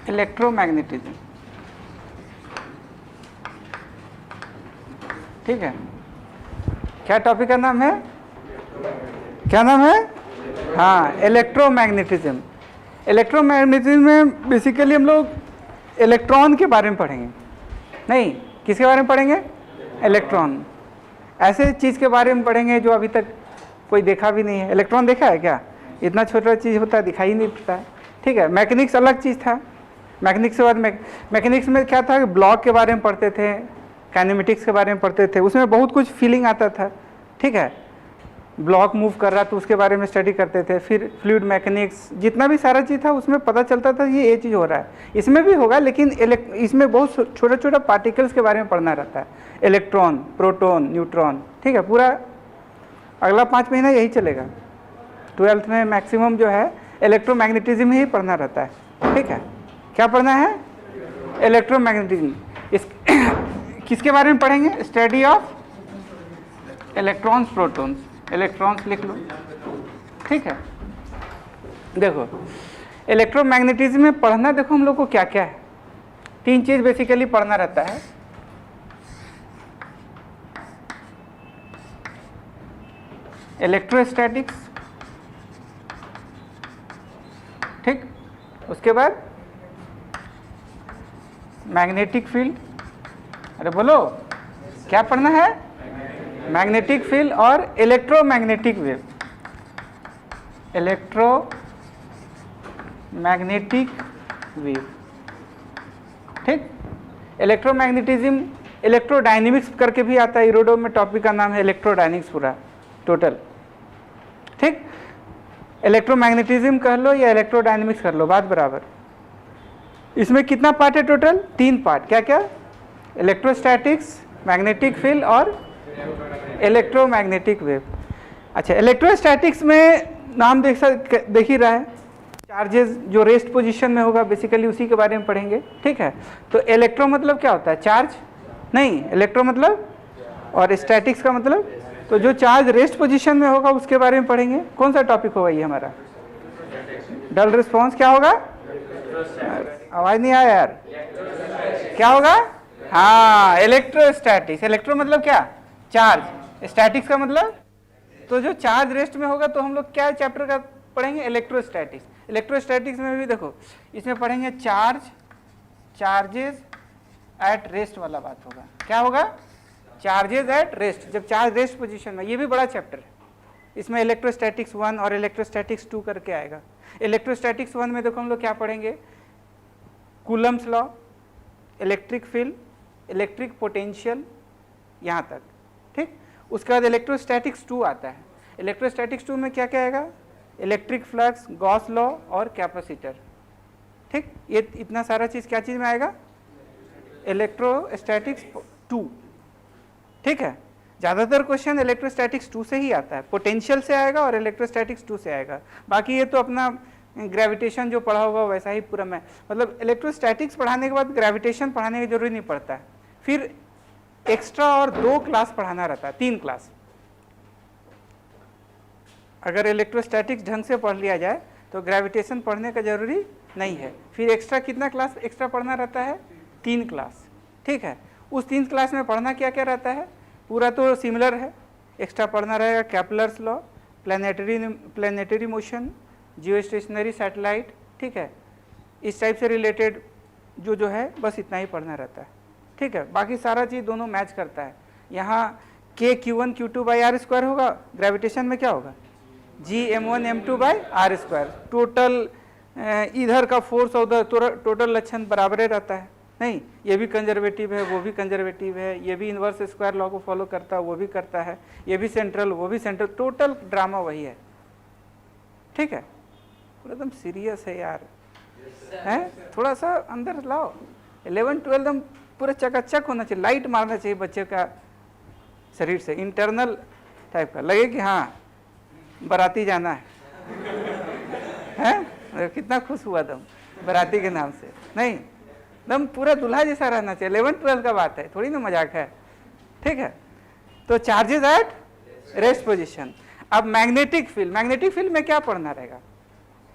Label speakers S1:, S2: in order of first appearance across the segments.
S1: Electromagnetism, ठीक है। क्या टॉपिक का नाम है, क्या नाम है? हाँ, इलेक्ट्रोमैग्नेटिज्म। इलेक्ट्रोमैग्नेटिज्म में बेसिकली हम लोग इलेक्ट्रॉन के बारे में पढ़ेंगे। नहीं, किसके बारे में पढ़ेंगे? इलेक्ट्रॉन। ऐसे चीज़ के बारे में पढ़ेंगे जो अभी तक कोई देखा भी नहीं है। इलेक्ट्रॉन देखा है क्या? इतना छोटा चीज़ होता है, दिखाई नहीं पड़ता है, ठीक है। मैकेनिक्स अलग चीज़ था। मैकेनिक्स के बाद मैकेनिक्स में क्या था कि ब्लॉक के बारे में पढ़ते थे, काइनेमेटिक्स के बारे में पढ़ते थे, उसमें बहुत कुछ फीलिंग आता था, ठीक है। ब्लॉक मूव कर रहा तो उसके बारे में स्टडी करते थे। फिर फ्लूइड मैकेनिक्स, जितना भी सारा चीज़ था उसमें पता चलता था ये चीज़ हो रहा है, इसमें भी होगा, लेकिन इसमें बहुत छोटा छोटा पार्टिकल्स के बारे में पढ़ना रहता है। इलेक्ट्रॉन, प्रोटॉन, न्यूट्रॉन, ठीक है। पूरा अगला 5 महीना यही चलेगा। 12th में मैक्सिमम जो है इलेक्ट्रोमैग्नेटिज्म ही पढ़ना रहता है, ठीक है। क्या पढ़ना है? इलेक्ट्रोमैग्नेटिज्म। इस किसके बारे में पढ़ेंगे? Study of electrons, protons. Electrons लिख लो, ठीक है। देखो इलेक्ट्रोमैग्नेटिज्म में पढ़ना, देखो हम लोग को क्या क्या है। 3 चीज़ बेसिकली पढ़ना रहता है। इलेक्ट्रोस्टैटिक्स, ठीक। उसके बाद मैग्नेटिक फील्ड। अरे बोलो, क्या पढ़ना है? मैग्नेटिक फील्ड और इलेक्ट्रोमैग्नेटिक वेव। इलेक्ट्रोमैग्नेटिक वेव, ठीक। इलेक्ट्रोमैग्नेटिज्म इलेक्ट्रोडायनेमिक्स करके भी आता है। इरोडो में टॉपिक का नाम है इलेक्ट्रोडायनेमिक्स पूरा टोटल, ठीक। इलेक्ट्रोमैग्नेटिज्म कर लो या इलेक्ट्रोडायनेमिक्स कर लो, बात बराबर। इसमें कितना पार्ट है टोटल? 3 पार्ट। क्या क्या? इलेक्ट्रोस्टैटिक्स, मैग्नेटिक फील्ड और इलेक्ट्रोमैग्नेटिक वेव। अच्छा, इलेक्ट्रोस्टैटिक्स में नाम देख ही रहा है, चार्जेस जो रेस्ट पोजीशन में होगा बेसिकली उसी के बारे में पढ़ेंगे, ठीक है। तो इलेक्ट्रो मतलब क्या होता है? चार्ज नहीं, इलेक्ट्रो मतलब, और स्टैटिक्स का मतलब, तो जो चार्ज रेस्ट पोजीशन में होगा उसके बारे में पढ़ेंगे। कौन सा टॉपिक होगा ये हमारा? डल रिस्पॉन्स। क्या होगा? आवाज नहीं आया यार, क्या होगा? हाँ, इलेक्ट्रोस्टैटिक्स। इलेक्ट्रो मतलब क्या? चार्ज। स्टैटिक्स का मतलब, तो जो चार्ज रेस्ट में होगा, तो हम लोग क्या चैप्टर का पढ़ेंगे? इलेक्ट्रोस्टैटिक्स। इलेक्ट्रोस्टैटिक्स में भी देखो, इसमें पढ़ेंगे चार्जेस एट रेस्ट वाला बात होगा। क्या होगा? चार्जेस एट रेस्ट, जब चार्ज रेस्ट पोजीशन में। ये भी बड़ा चैप्टर है। इसमें इलेक्ट्रोस्टैटिक्स 1 और इलेक्ट्रोस्टैटिक्स 2 करके आएगा। इलेक्ट्रोस्टैटिक्स 1 में देखो हम लोग क्या पढ़ेंगे? Coulomb's law, electric field, electric potential, यहाँ तक, ठीक। उसके बाद इलेक्ट्रोस्टैटिक्स 2 आता है। इलेक्ट्रोस्टैटिक्स 2 में क्या क्या आएगा? इलेक्ट्रिक फ्लक्स, गॉस लॉ और कैपेसिटर, ठीक। ये इतना सारा चीज़ क्या चीज़ में आएगा? इलेक्ट्रोस्टैटिक्स 2, ठीक है। ज़्यादातर क्वेश्चन इलेक्ट्रोस्टैटिक्स 2 से ही आता है, पोटेंशियल से आएगा और इलेक्ट्रोस्टैटिक्स 2 से आएगा। बाकी ये तो अपना ग्रेविटेशन जो पढ़ा होगा वैसा ही पूरा मैं, मतलब इलेक्ट्रोस्टैटिक्स पढ़ाने के बाद ग्रेविटेशन पढ़ाने की जरूरी नहीं पड़ता है। फिर एक्स्ट्रा और 2 क्लास पढ़ाना रहता है, 3 क्लास। अगर इलेक्ट्रोस्टैटिक्स ढंग से पढ़ लिया जाए तो ग्रेविटेशन पढ़ने का जरूरी नहीं है। फिर एक्स्ट्रा कितना क्लास एक्स्ट्रा पढ़ना रहता है? 3 क्लास, ठीक है। उस 3 क्लास में पढ़ना क्या क्या रहता है? पूरा तो सिमिलर है। एक्स्ट्रा पढ़ना रहेगा कैपलर्स लॉ, प्लैनेटरी मोशन, जियो स्टेशनरी सैटेलाइट, ठीक है। इस टाइप से रिलेटेड जो है बस इतना ही पढ़ना रहता है, ठीक है। बाकी सारा चीज़ दोनों मैच करता है। यहाँ k q1 q2 by R square होगा, ग्रेविटेशन में क्या होगा? g m1 m2 by R square. Total इधर का फोर्स और उधर टोटल लक्षण बराबर रहता है। नहीं, ये भी कंजर्वेटिव है, वो भी कंजर्वेटिव है, ये भी इन्वर्स स्क्वायर लॉ को फॉलो करता है, वो भी करता है, ये भी सेंट्रल, वो भी सेंट्रल, टोटल ड्रामा वही है, ठीक है। पूरा एकदम सीरियस है यार, है? थोड़ा सा अंदर लाओ। 11 12 एकदम पूरा चकाचक होना चाहिए, लाइट मारना चाहिए बच्चे का शरीर से, इंटरनल टाइप का लगे कि हाँ बाराती जाना है? कितना खुश हुआ दम बाराती के नाम से। नहीं, एकदम पूरा दूल्हा जैसा रहना चाहिए। 11 12 का बात है, थोड़ी ना मजाक है, ठीक है। तो चार्जेस एट रेस्ट पोजीशन। अब मैग्नेटिक फील्ड में क्या पढ़ना रहेगा?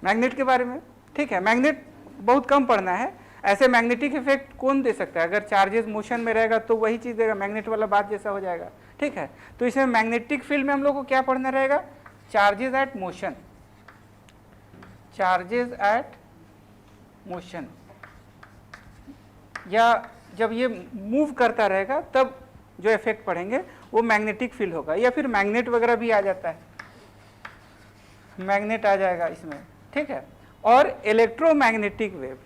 S1: मैग्नेट के बारे में, ठीक है। मैग्नेट बहुत कम पढ़ना है, ऐसे मैग्नेटिक इफेक्ट कौन दे सकता है? अगर चार्जेस मोशन में रहेगा तो वही चीज़ देगा, मैग्नेट वाला बात जैसा हो जाएगा, ठीक है। तो इसमें मैग्नेटिक फील्ड में हम लोग को क्या पढ़ना रहेगा? Charges at motion, charges at motion, या जब ये मूव करता रहेगा तब जो इफेक्ट पढ़ेंगे वो मैग्नेटिक फील्ड होगा, या फिर मैग्नेट वगैरह भी आ जाता है, मैग्नेट आ जाएगा इसमें, ठीक है। और इलेक्ट्रोमैग्नेटिक वेव,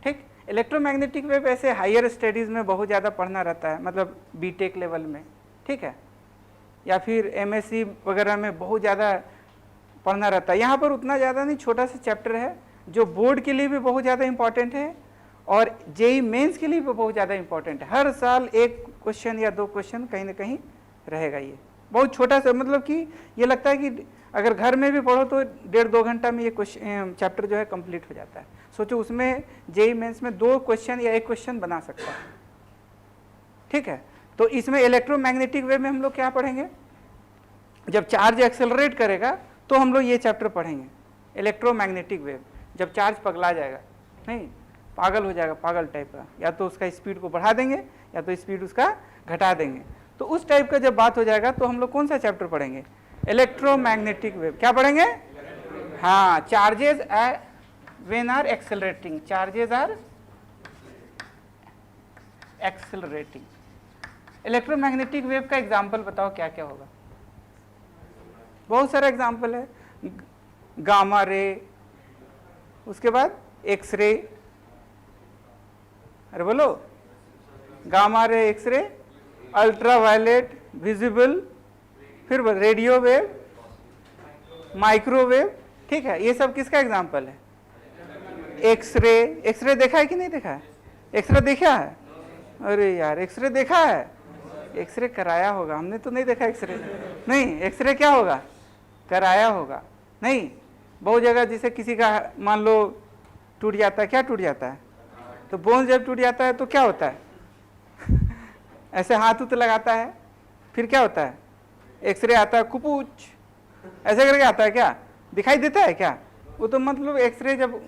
S1: ठीक, इलेक्ट्रोमैग्नेटिक वेव ऐसे हायर स्टडीज़ में बहुत ज़्यादा पढ़ना रहता है, मतलब बीटेक लेवल में, ठीक है, या फिर एमएससी वगैरह में बहुत ज़्यादा पढ़ना रहता है। यहाँ पर उतना ज़्यादा नहीं, छोटा सा चैप्टर है जो बोर्ड के लिए भी बहुत ज़्यादा इंपॉर्टेंट है और जेई मेंस के लिए भी बहुत ज़्यादा इंपॉर्टेंट है। हर साल एक क्वेश्चन या 2 क्वेश्चन कहीं ना कहीं रहेगा। ये बहुत छोटा सा, मतलब कि ये लगता है कि अगर घर में भी पढ़ो तो 1.5-2 घंटा में ये क्वेश्चन चैप्टर जो है कंप्लीट हो जाता है। सोचो उसमें जेई मेंस में 2 क्वेश्चन या 1 क्वेश्चन बना सकता है, ठीक है। तो इसमें इलेक्ट्रोमैग्नेटिक वेव में हम लोग क्या पढ़ेंगे? जब चार्ज एक्सेलरेट करेगा तो हम लोग ये चैप्टर पढ़ेंगे, इलेक्ट्रोमैग्नेटिक वेव। जब चार्ज पगला जाएगा, नहीं पागल हो जाएगा, पागल टाइप का, या तो उसका स्पीड को बढ़ा देंगे या तो स्पीड उसका घटा देंगे, तो उस टाइप का जब बात हो जाएगा तो हम लोग कौन सा चैप्टर पढ़ेंगे? Electromagnetic wave. क्या पढ़ेंगे? हाँ, charges when are accelerating, charges are accelerating. Electromagnetic wave का एग्जाम्पल बताओ क्या क्या होगा? बहुत सारा एग्जाम्पल है, गामा रे, उसके बाद एक्सरे, अरे बोलो, gamma ray, X ray, ultraviolet, visible, फिर रेडियो वेव, माइक्रोवेव, ठीक है। ये सब किसका एग्जाम्पल है? एक्सरे। एक्सरे देखा है कि नहीं देखा है? एक्सरे देखा है? अरे यार, एक्सरे देखा है? एक्सरे कराया होगा, हमने तो नहीं देखा एक्सरे। नहीं, एक्सरे क्या होगा? कराया होगा। नहीं, बहुत जगह जैसे किसी का मान लो टूट जाता है, क्या टूट जाता है? तो बोन जब टूट जाता है तो क्या होता है? ऐसे हाथ उत लगाता है, फिर क्या होता है? एक्सरे आता है, कुपूच ऐसे करके आता है, क्या दिखाई देता है क्या? वो तो मतलब एक्सरे जब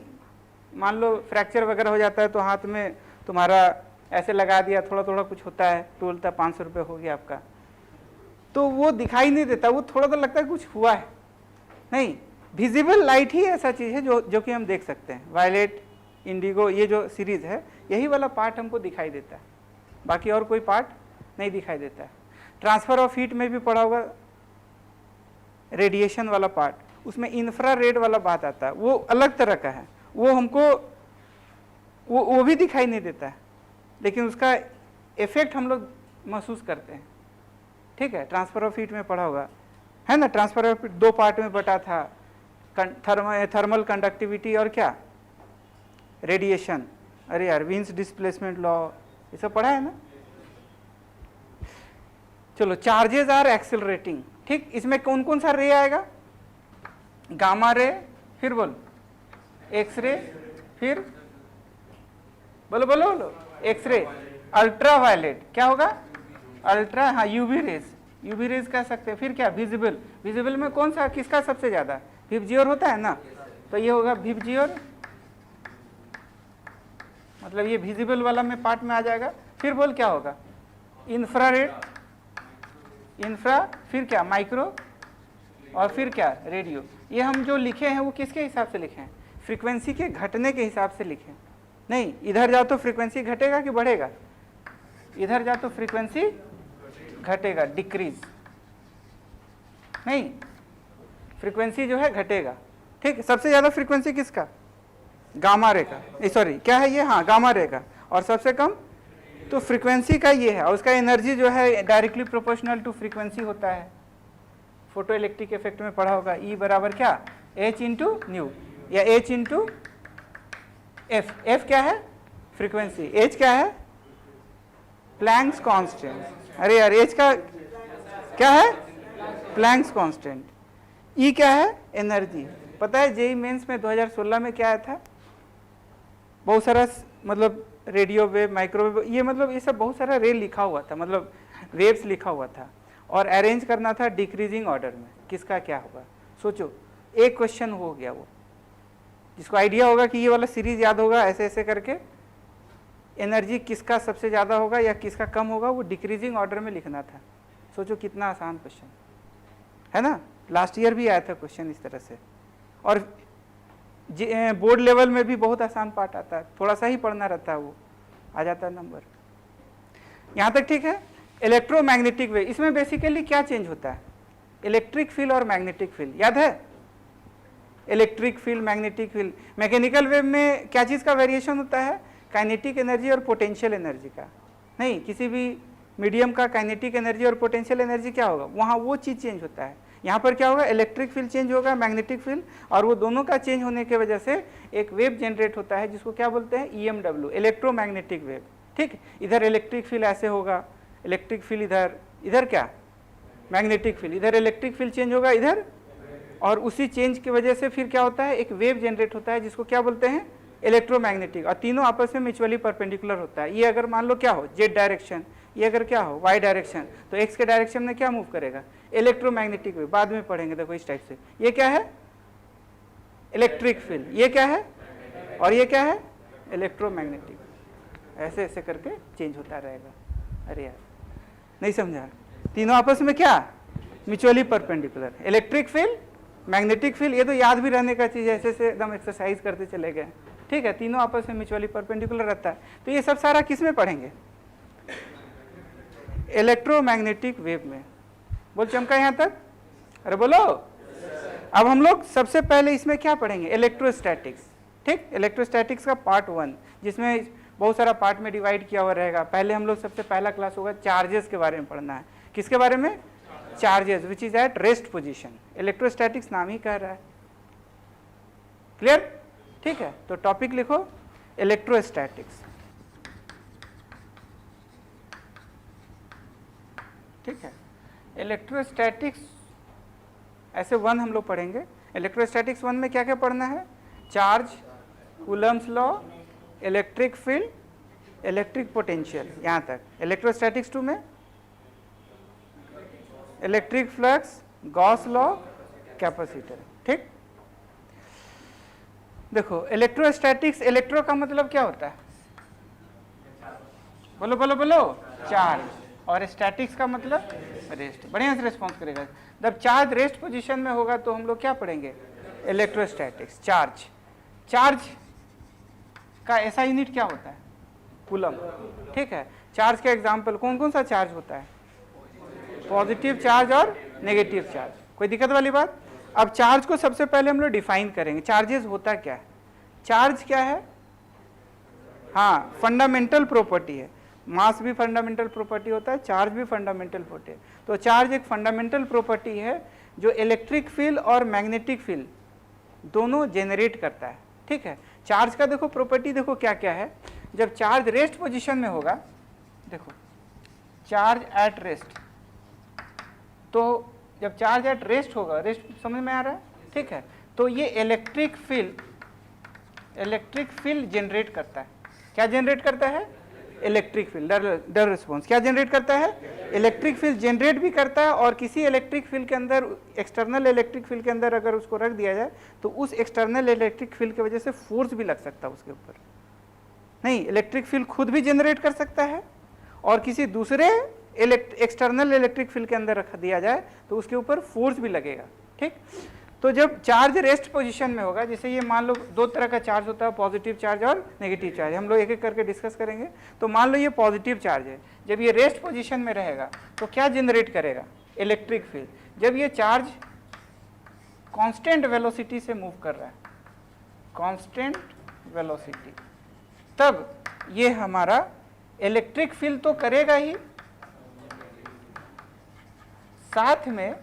S1: मान लो फ्रैक्चर वगैरह हो जाता है तो हाथ में तुम्हारा ऐसे लगा दिया, थोड़ा थोड़ा कुछ होता है, टूटता, 500 रुपये हो गया आपका, तो वो दिखाई नहीं देता, वो थोड़ा तो लगता है कुछ हुआ है। नहीं, विजिबल लाइट ही ऐसा चीज़ है जो कि हम देख सकते हैं। वायलेट, इंडिगो, ये जो सीरीज है यही वाला पार्ट हमको दिखाई देता है, बाकी और कोई पार्ट नहीं दिखाई देता है। ट्रांसफर ऑफ हीट में भी पढ़ा होगा, रेडिएशन वाला पार्ट, उसमें इंफ्रारेड वाला बात आता है, वो अलग तरह का है, वो हमको वो भी दिखाई नहीं देता है, लेकिन उसका इफेक्ट हम लोग महसूस करते हैं, ठीक है। ट्रांसफर ऑफ हीट में पढ़ा होगा, है ना। ट्रांसफर ऑफ हीट 2 पार्ट में बटा था, थर्मल कंडक्टिविटी और क्या, रेडिएशन। अरे यार, विन्स डिस्प्लेसमेंट लॉ, ये सब पढ़ा है ना। चलो, चार्जेस आर एक्सेलरेटिंग, ठीक। इसमें कौन कौन सा रे आएगा? गामा रे, फिर बोल एक्सरे, फिर बोलो बोलो बोलो, एक्सरे, अल्ट्रावायलेट, क्या होगा? अल्ट्रा, हाँ, यूवी रेज, यूवी रेज कह सकते हैं, फिर क्या? विजिबल, विजिबल में कौन सा, किसका सबसे ज्यादा? विबजियोर होता है ना, तो ये होगा विबजियोर, मतलब ये विजिबल वाला में पार्ट में आ जाएगा। फिर बोल क्या होगा? इंफ्रारेड, इंफ्रा, फिर क्या? माइक्रो, और फिर क्या? रेडियो। ये हम जो लिखे हैं वो किसके हिसाब से लिखे हैं? फ्रीक्वेंसी के घटने के हिसाब से लिखे हैं। नहीं, इधर जाओ तो फ्रीक्वेंसी घटेगा कि बढ़ेगा? इधर जाओ तो फ्रीक्वेंसी घटेगा, डिक्रीज, नहीं, फ्रीक्वेंसी जो है घटेगा, ठीक। सबसे ज्यादा फ्रीक्वेंसी किसका? गामा रे का, सॉरी क्या है ये, हाँ गामा रे का। और सबसे कम तो फ्रीक्वेंसी का ये है, और उसका एनर्जी जो है डायरेक्टली प्रोपोर्शनल टू फ्रीक्वेंसी होता है। फोटो इलेक्ट्रिक इफेक्ट में पढ़ा होगा, E बराबर क्या? H इंटू न्यू, या H इंटू F। F क्या है? फ्रीक्वेंसी। H क्या है? Planck's constant. अरे यार, H का क्या है? Planck's constant. E क्या है? एनर्जी। पता है जेई मेंस में 2016 में क्या आया था? बहुत सारा, मतलब रेडियो वेव, माइक्रोवेव, ये मतलब ये सब बहुत सारा रे लिखा हुआ था, मतलब वेव्स लिखा हुआ था, और अरेंज करना था डिक्रीजिंग ऑर्डर में, किसका क्या होगा। सोचो, एक क्वेश्चन हो गया वो, जिसको आइडिया होगा कि ये वाला सीरीज याद होगा ऐसे ऐसे करके, एनर्जी किसका सबसे ज़्यादा होगा या किसका कम होगा वो डिक्रीजिंग ऑर्डर में लिखना था। सोचो कितना आसान क्वेश्चन है ना, लास्ट ईयर भी आया था क्वेश्चन इस तरह से, और बोर्ड लेवल में भी बहुत आसान पार्ट आता है, थोड़ा सा ही पढ़ना रहता है वो आ जाता है नंबर। यहाँ तक ठीक है। इलेक्ट्रोमैग्नेटिक वेव, इसमें बेसिकली क्या चेंज होता है, इलेक्ट्रिक फील्ड और मैग्नेटिक फील्ड, याद है electric field magnetic field. Mechanical wave में क्या चीज़ का वेरिएशन होता है, काइनेटिक एनर्जी और पोटेंशियल एनर्जी का। नहीं, किसी भी मीडियम का काइनेटिक एनर्जी और पोटेंशियल एनर्जी क्या होगा, वहाँ वो चीज़ चेंज होता है। यहाँ पर क्या होगा, इलेक्ट्रिक फील्ड चेंज होगा, मैग्नेटिक फील्ड, और वो दोनों का चेंज होने की वजह से एक वेव जनरेट होता है जिसको क्या बोलते हैं, EMW, इलेक्ट्रोमैग्नेटिक वेव। ठीक, इधर इलेक्ट्रिक फील्ड ऐसे होगा, इलेक्ट्रिक फील्ड इधर, इधर क्या मैग्नेटिक फील्ड, इधर इलेक्ट्रिक फील्ड चेंज होगा इधर, और उसी चेंज की वजह से फिर क्या होता है, एक वेव जनरेट होता है जिसको क्या बोलते हैं, इलेक्ट्रोमैग्नेटिक, और तीनों आपस में म्यूचुअली परपेंडिकुलर होता है। ये अगर मान लो क्या हो जेड डायरेक्शन, ये अगर क्या हो वाई डायरेक्शन, तो एक्स के डायरेक्शन में क्या मूव करेगा, इलेक्ट्रोमैग्नेटिक वेव। बाद में पढ़ेंगे, देखो इस टाइप से, ये क्या है इलेक्ट्रिक फील्ड, ये क्या है, और ये क्या है इलेक्ट्रोमैग्नेटिक, ऐसे ऐसे करके चेंज होता रहेगा। अरे यार नहीं समझा, तीनों आपस में क्या mutually perpendicular, electric field magnetic field, ये तो याद भी रहने का चीज़ है, ऐसे से एकदम एक्सरसाइज करते चले गए। ठीक है, तीनों आपस में म्यूचुअली परपेंडिकुलर रहता है। तो ये सब सारा किस में पढ़ेंगे, इलेक्ट्रोमैग्नेटिक वेव में। बोल चमका यहाँ तक, अरे बोलो। अब हम लोग सबसे पहले इसमें क्या पढ़ेंगे, इलेक्ट्रोस्टैटिक्स। ठीक, इलेक्ट्रोस्टैटिक्स का पार्ट 1, जिसमें बहुत सारा पार्ट में डिवाइड किया हुआ रहेगा। पहले हम लोग सबसे पहला क्लास होगा चार्जेस के बारे में पढ़ना है। किसके बारे में, charges which is at rest position. Electrostatics नाम ही कह रहा है, क्लियर। ठीक है, तो टॉपिक लिखो इलेक्ट्रोस्टैटिक्स। ठीक है, इलेक्ट्रोस्टैटिक्स ऐसे 1 हम लोग पढ़ेंगे। इलेक्ट्रोस्टैटिक्स 1 में क्या क्या पढ़ना है, charge, Coulomb's law, electric field, electric potential, यहाँ तक। इलेक्ट्रोस्टैटिक्स 2 में electric flux, Gauss law, capacitor. ठीक, देखो इलेक्ट्रोस्टैटिक्स, इलेक्ट्रो का मतलब क्या होता है, बोलो बोलो बोलो, चार्ज, और स्टैटिक्स का मतलब रेस्ट। बढ़िया से रिस्पॉन्स करेगा। जब चार्ज रेस्ट पोजीशन में होगा तो हम लोग क्या पढ़ेंगे, इलेक्ट्रोस्टैटिक्स। चार्ज, चार्ज का ऐसा यूनिट क्या होता है, कूलम। ठीक है, चार्ज का एग्जांपल कौन कौन सा चार्ज होता है, पॉजिटिव चार्ज और नेगेटिव चार्ज। कोई दिक्कत वाली बात। अब चार्ज को सबसे पहले हम लोग डिफाइन करेंगे, चार्जेस होता क्या है। चार्ज क्या है, हाँ फंडामेंटल प्रॉपर्टी है। मास भी फंडामेंटल प्रॉपर्टी होता है, चार्ज भी फंडामेंटल प्रॉपर्टी है। तो चार्ज एक फंडामेंटल प्रॉपर्टी है जो इलेक्ट्रिक फील्ड और मैग्नेटिक फील्ड दोनों जेनरेट करता है। ठीक है, चार्ज का देखो प्रॉपर्टी, देखो क्या क्या है। जब चार्ज रेस्ट पोजीशन में होगा, देखो चार्ज एट रेस्ट, तो जब चार्ज एट रेस्ट होगा, रेस्ट समझ में आ रहा है। ठीक है, तो ये इलेक्ट्रिक फील्ड जनरेट करता है। क्या जनरेट करता है, इलेक्ट्रिक फील्ड, डर रिस्पॉन्स। क्या जनरेट करता है, इलेक्ट्रिक फील्ड जनरेट भी करता है, और किसी इलेक्ट्रिक फील्ड के अंदर, एक्सटर्नल इलेक्ट्रिक फील्ड के अंदर अगर उसको रख दिया जाए तो उस एक्सटर्नल इलेक्ट्रिक फील्ड की वजह से फोर्स भी लग सकता है उसके ऊपर। नहीं, इलेक्ट्रिक फील्ड खुद भी जनरेट कर सकता है, और किसी दूसरे एक्सटर्नल इलेक्ट्रिक फील्ड के अंदर रख दिया जाए तो उसके ऊपर फोर्स भी लगेगा। ठीक, तो जब चार्ज रेस्ट पोजीशन में होगा, जैसे ये मान लो 2 तरह का चार्ज होता है, पॉजिटिव चार्ज और नेगेटिव चार्ज। हम लोग एक एक करके डिस्कस करेंगे। तो मान लो ये पॉजिटिव चार्ज है, जब ये रेस्ट पोजीशन में रहेगा तो क्या जनरेट करेगा, इलेक्ट्रिक फील्ड। जब ये चार्ज कांस्टेंट वेलोसिटी से मूव कर रहा है, कांस्टेंट वेलोसिटी, तब ये हमारा इलेक्ट्रिक फील्ड तो करेगा ही, साथ में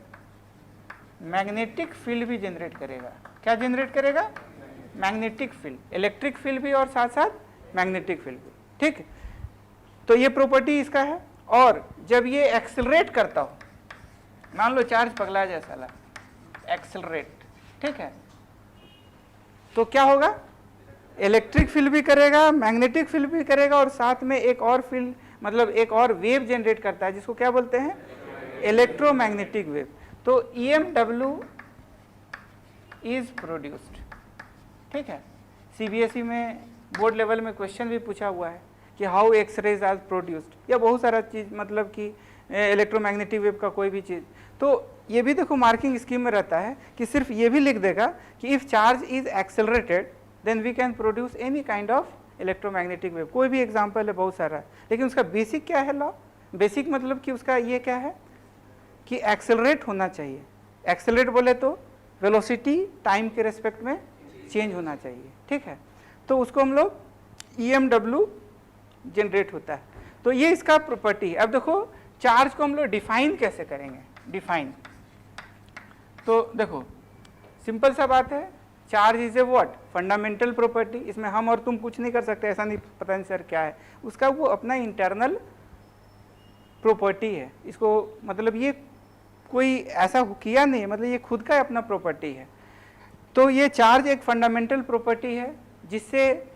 S1: मैग्नेटिक फील्ड भी जनरेट करेगा। क्या जनरेट करेगा, मैग्नेटिक फील्ड, इलेक्ट्रिक फील्ड भी और साथ साथ मैग्नेटिक फील्ड भी। ठीक, तो ये प्रॉपर्टी इसका है। और जब ये एक्सेलरेट करता हो, मान लो चार्ज पगला जाए साला, एक्सेलरेट, ठीक है, तो क्या होगा, इलेक्ट्रिक फील्ड भी करेगा, मैग्नेटिक फील्ड भी करेगा, और साथ में एक और फील्ड, मतलब एक और वेव जनरेट करता है जिसको क्या बोलते हैं, इलेक्ट्रोमैग्नेटिक वेव। तो EMW इज प्रोड्यूस्ड। ठीक है, CBSE में बोर्ड लेवल में क्वेश्चन भी पूछा हुआ है, कि how X rays are produced, या बहुत सारा चीज़, मतलब कि इलेक्ट्रोमैग्नेटिक वेव का कोई भी चीज़। तो ये भी देखो मार्किंग स्कीम में रहता है कि सिर्फ ये भी लिख देगा कि if charge is accelerated then we can produce any kind of electromagnetic wave. कोई भी एग्जाम्पल है, बहुत सारा है, लेकिन उसका बेसिक क्या है लॉ? बेसिक मतलब कि उसका ये क्या है कि एक्सेलरेट होना चाहिए। एक्सेलरेट बोले तो वेलोसिटी टाइम के रेस्पेक्ट में चेंज होना चाहिए, ठीक है। तो उसको हम लोग EMW जनरेट होता है। तो ये इसका प्रॉपर्टी है। अब देखो चार्ज को हम लोग डिफाइन कैसे करेंगे, डिफाइन। तो देखो सिंपल सा बात है, charge is a what, fundamental property. इसमें हम और तुम कुछ नहीं कर सकते, ऐसा नहीं पता नहीं सर क्या है, उसका वो अपना इंटरनल प्रॉपर्टी है। इसको मतलब ये कोई ऐसा किया नहीं है, मतलब ये खुद का अपना प्रॉपर्टी है। तो ये चार्ज एक फंडामेंटल प्रॉपर्टी है जिससे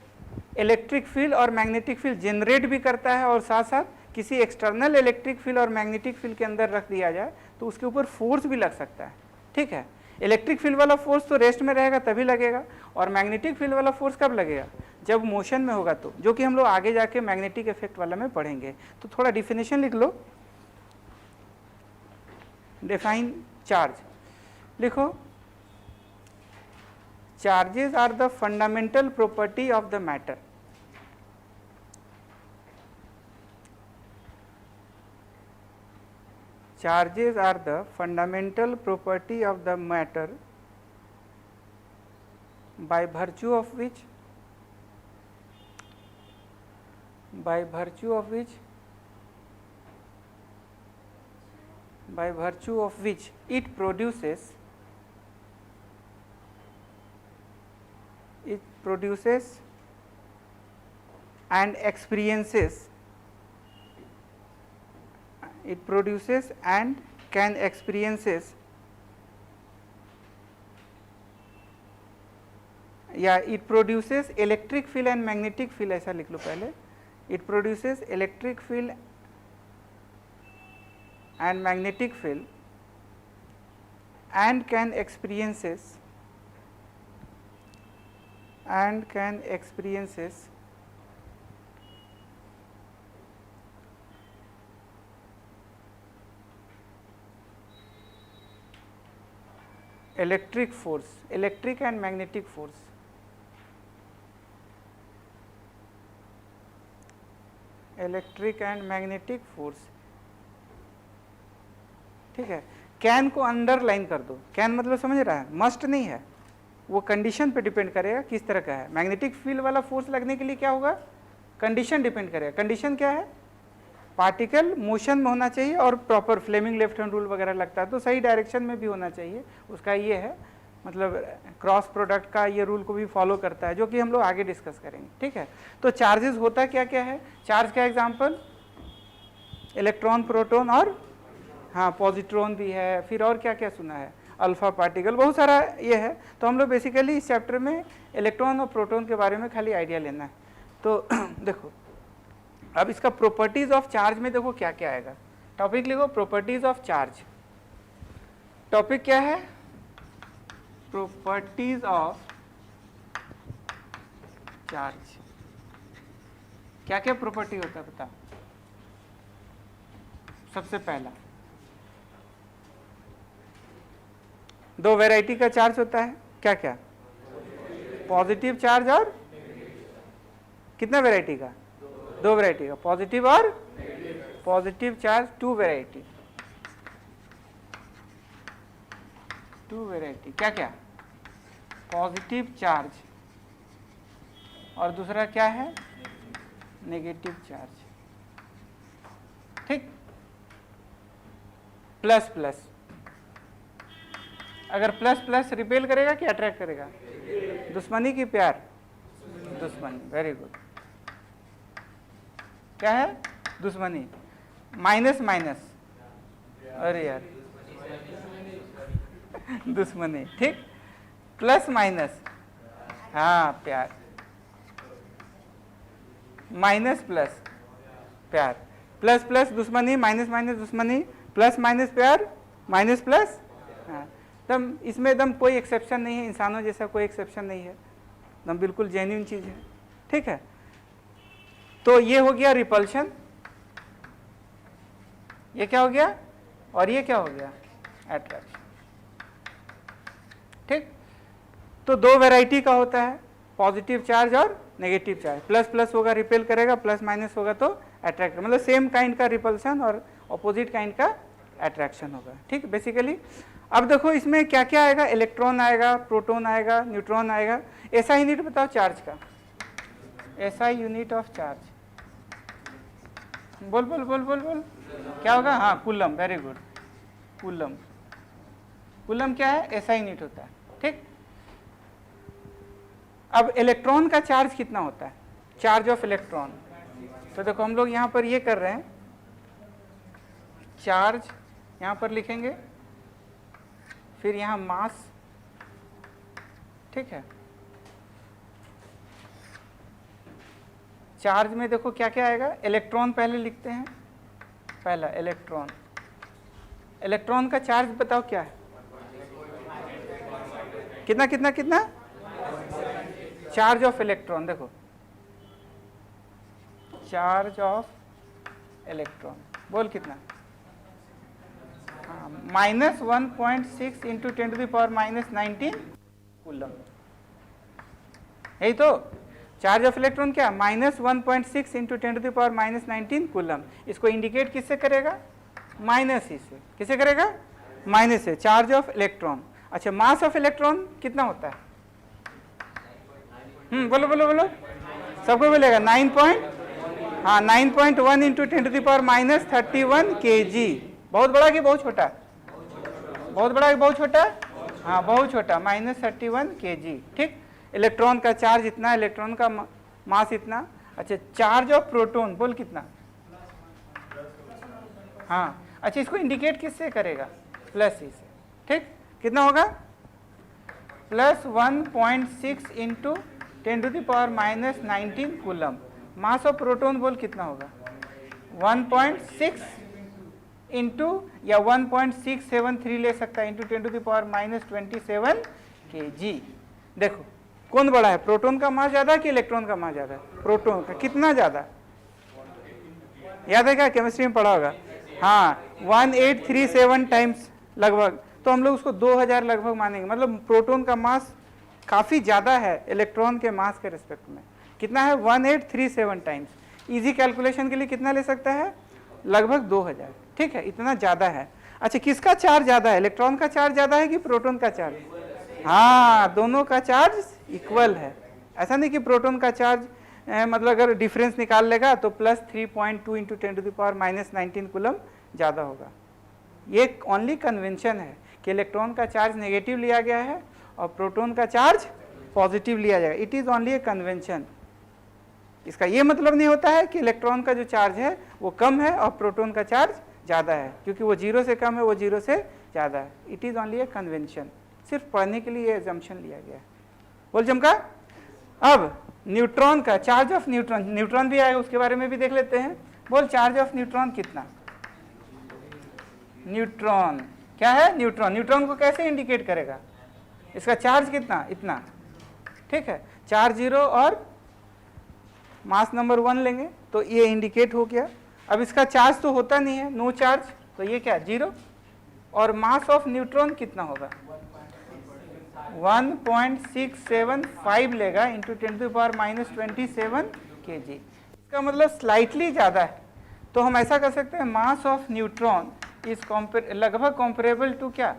S1: इलेक्ट्रिक फील्ड और मैग्नेटिक फील्ड जनरेट भी करता है, और साथ साथ किसी एक्सटर्नल इलेक्ट्रिक फील्ड और मैग्नेटिक फील्ड के अंदर रख दिया जाए तो उसके ऊपर फोर्स भी लग सकता है, ठीक है। इलेक्ट्रिक फील्ड वाला फोर्स तो रेस्ट में रहेगा तभी लगेगा, और मैग्नेटिक फील्ड वाला फोर्स कब लगेगा? जब मोशन में होगा, तो जो कि हम लोग आगे जाके मैग्नेटिक इफेक्ट वाला में पढ़ेंगे। तो थोड़ा डिफिनेशन लिख लो, डिफाइन चार्ज लिखो। Charges are the fundamental property of the matter. Charges are the fundamental property of the matter by virtue of which it produces and experiences, it produces and can experiences, या it produces electric field and magnetic field, ऐसा लिख लो पहले। it produces electric field and magnetic field and can experiences electric force, electric and magnetic force, electric and magnetic force, ठीक है। Can को underline कर दो, can मतलब समझ रहा है, मस्ट नहीं है, वो कंडीशन पे डिपेंड करेगा किस तरह का है। मैग्नेटिक फील्ड वाला फोर्स लगने के लिए क्या होगा, कंडीशन डिपेंड करेगा। कंडीशन क्या है, पार्टिकल मोशन में होना चाहिए और proper Fleming left hand rule वगैरह लगता है तो सही डायरेक्शन में भी होना चाहिए। उसका ये है, मतलब क्रॉस प्रोडक्ट का ये रूल को भी फॉलो करता है, जो कि हम लोग आगे डिस्कस करेंगे, ठीक है। तो चार्जेस होता क्या क्या है, चार्ज का एग्जांपल इलेक्ट्रॉन, प्रोटॉन और हाँ पॉजिट्रॉन भी है, फिर और क्या क्या सुना है, अल्फा पार्टिकल, बहुत सारा ये है। तो हम लोग बेसिकली इस चैप्टर में इलेक्ट्रॉन और प्रोटॉन के बारे में खाली आइडिया लेना है। तो देखो अब इसका प्रॉपर्टीज ऑफ चार्ज में देखो क्या क्या आएगा। टॉपिक लिखो प्रॉपर्टीज ऑफ चार्ज। टॉपिक क्या है, प्रॉपर्टीज ऑफ चार्ज। क्या क्या प्रॉपर्टी होता है बता। सबसे पहला, दो वैरायटी का चार्ज होता है, क्या क्या, पॉजिटिव चार्ज और कितना वैरायटी का, दो वैरायटी का, पॉजिटिव और पॉजिटिव चार्ज, टू वैरायटी, क्या क्या, पॉजिटिव चार्ज और दूसरा क्या है, नेगेटिव चार्ज, ठीक। प्लस प्लस, अगर प्लस प्लस रिपेल करेगा कि अट्रैक्ट करेगा, दुश्मनी की प्यार, दुश्मनी, वेरी गुड। क्या है, दुश्मनी। माइनस माइनस, अरे यार दुश्मनी, ठीक। प्लस माइनस, हाँ प्यार, माइनस प्लस प्यार, प्लस प्लस दुश्मनी, माइनस माइनस दुश्मनी, प्लस माइनस प्यार, माइनस प्लस, हाँ एकदम, इसमें एकदम कोई एक्सेप्शन नहीं है, इंसानों जैसा कोई एक्सेप्शन नहीं है, एकदम बिल्कुल जेन्युइन चीज़ है, ठीक है। तो ये हो गया रिपल्शन, ये क्या हो गया, और ये क्या हो गया, अट्रैक्शन। ठीक, तो दो वैरायटी का होता है, पॉजिटिव चार्ज और नेगेटिव चार्ज। प्लस प्लस होगा रिपेल करेगा, प्लस माइनस होगा तो अट्रैक्ट, मतलब सेम काइंड का रिपल्शन और अपोजिट काइंड का अट्रैक्शन होगा। ठीक, बेसिकली अब देखो इसमें क्या क्या आएगा, इलेक्ट्रॉन आएगा, प्रोटॉन आएगा, न्यूट्रॉन आएगा। ऐसा यूनिट बताओ चार्ज का, ऐसा यूनिट ऑफ चार्ज, बोल बोल बोल बोल बोल, क्या होगा, हाँ coulomb, very good, coulomb. Coulomb क्या है, ऐसा यूनिट होता है। ठीक, अब इलेक्ट्रॉन का चार्ज कितना होता है, चार्ज ऑफ इलेक्ट्रॉन। तो देखो हम लोग यहाँ पर ये कर रहे हैं, चार्ज यहाँ पर लिखेंगे, फिर यहाँ मास, ठीक है। चार्ज में देखो क्या क्या आएगा, इलेक्ट्रॉन पहले लिखते हैं, पहला इलेक्ट्रॉन। इलेक्ट्रॉन का चार्ज बताओ क्या है, कितना कितना कितना, चार्ज ऑफ इलेक्ट्रॉन, देखो चार्ज ऑफ इलेक्ट्रॉन बोल कितना, -1.6 इंटू 10⁻⁻19 कूलम। यही तो चार्ज ऑफ इलेक्ट्रॉन क्या, -1.6 इंटू 10⁻⁻19 कूलम। इसको इंडिकेट किससे करेगा, माइनस ही से, किसे करेगा, माइनस से, चार्ज ऑफ इलेक्ट्रॉन। अच्छा, मास ऑफ इलेक्ट्रॉन कितना होता है, बोलो बोलो बोलो, सबको बोलेगा 9.1 इंटू 10⁻31 kg। बहुत बड़ा कि बहुत छोटा, बहुत बड़ा कि बहुत छोटा, हाँ बहुत छोटा, -31 kg। ठीक, इलेक्ट्रॉन का चार्ज इतना, इलेक्ट्रॉन का मास इतना। अच्छा, चार्ज ऑफ प्रोटॉन बोल कितना, हाँ अच्छा, इसको इंडिकेट किससे करेगा, प्लस ही से। ठीक, कितना होगा, +1.6 into 10⁻⁻19 coulomb. Mass of proton बोल कितना होगा, 1.6 इंटू, या 1.673 ले सकता है, इंटू 10⁻⁻27 kg। देखो कौन बड़ा है, प्रोटॉन का मास ज्यादा कि इलेक्ट्रॉन का मास ज्यादा, प्रोटॉन का। कितना ज्यादा, याद है क्या, केमिस्ट्री में पढ़ा होगा, हाँ 1837 टाइम्स लगभग। तो हम लोग उसको 2000 लगभग मानेंगे, मतलब प्रोटॉन का मास काफी ज्यादा है इलेक्ट्रॉन के मास के रिस्पेक्ट में। कितना है, 1837 टाइम्स। इजी कैलकुलेशन के लिए कितना ले सकता है, लगभग 2000। ठीक है, इतना ज्यादा है। अच्छा, किसका चार्ज ज्यादा है, इलेक्ट्रॉन का चार्ज ज्यादा है कि प्रोटॉन का चार्ज, हाँ दोनों का चार्ज इक्वल है। ऐसा नहीं कि प्रोटॉन का चार्ज मतलब अगर डिफरेंस निकाल लेगा तो +3.2 इंटू 10⁻⁻19 कूलम ज़्यादा होगा। ये ओनली कन्वेंशन है कि इलेक्ट्रॉन का चार्ज नेगेटिव लिया गया है और प्रोटॉन का चार्ज पॉजिटिव लिया जाएगा। It is only A convention. इसका ये मतलब नहीं होता है कि इलेक्ट्रॉन का जो चार्ज है वो कम है और प्रोटॉन का चार्ज ज़्यादा है, क्योंकि वो 0 से कम है, वो 0 से ज़्यादा है। It is only A convention, सिर्फ पढ़ने के लिए एजम्पशन लिया गया है। बोल चमका। अब न्यूट्रॉन का चार्ज ऑफ न्यूट्रॉन, न्यूट्रॉन भी आएगा, उसके बारे में भी देख लेते हैं। बोल चार्ज ऑफ न्यूट्रॉन कितना, न्यूट्रॉन क्या है, न्यूट्रॉन। न्यूट्रॉन को कैसे इंडिकेट करेगा, इसका चार्ज कितना, इतना। ठीक है, चार्ज 0 और मास नंबर 1 लेंगे तो ये इंडिकेट हो गया। अब इसका चार्ज तो होता नहीं है, नो चार्ज, तो ये क्या 0। और मास ऑफ न्यूट्रॉन कितना होगा, 1.675 लेगा इंटू 10⁻⁻27 kg। इसका मतलब स्लाइटली ज़्यादा है। तो हम ऐसा कर सकते हैं, मास ऑफ न्यूट्रॉन इज लगभग कंपेरेबल टू क्या,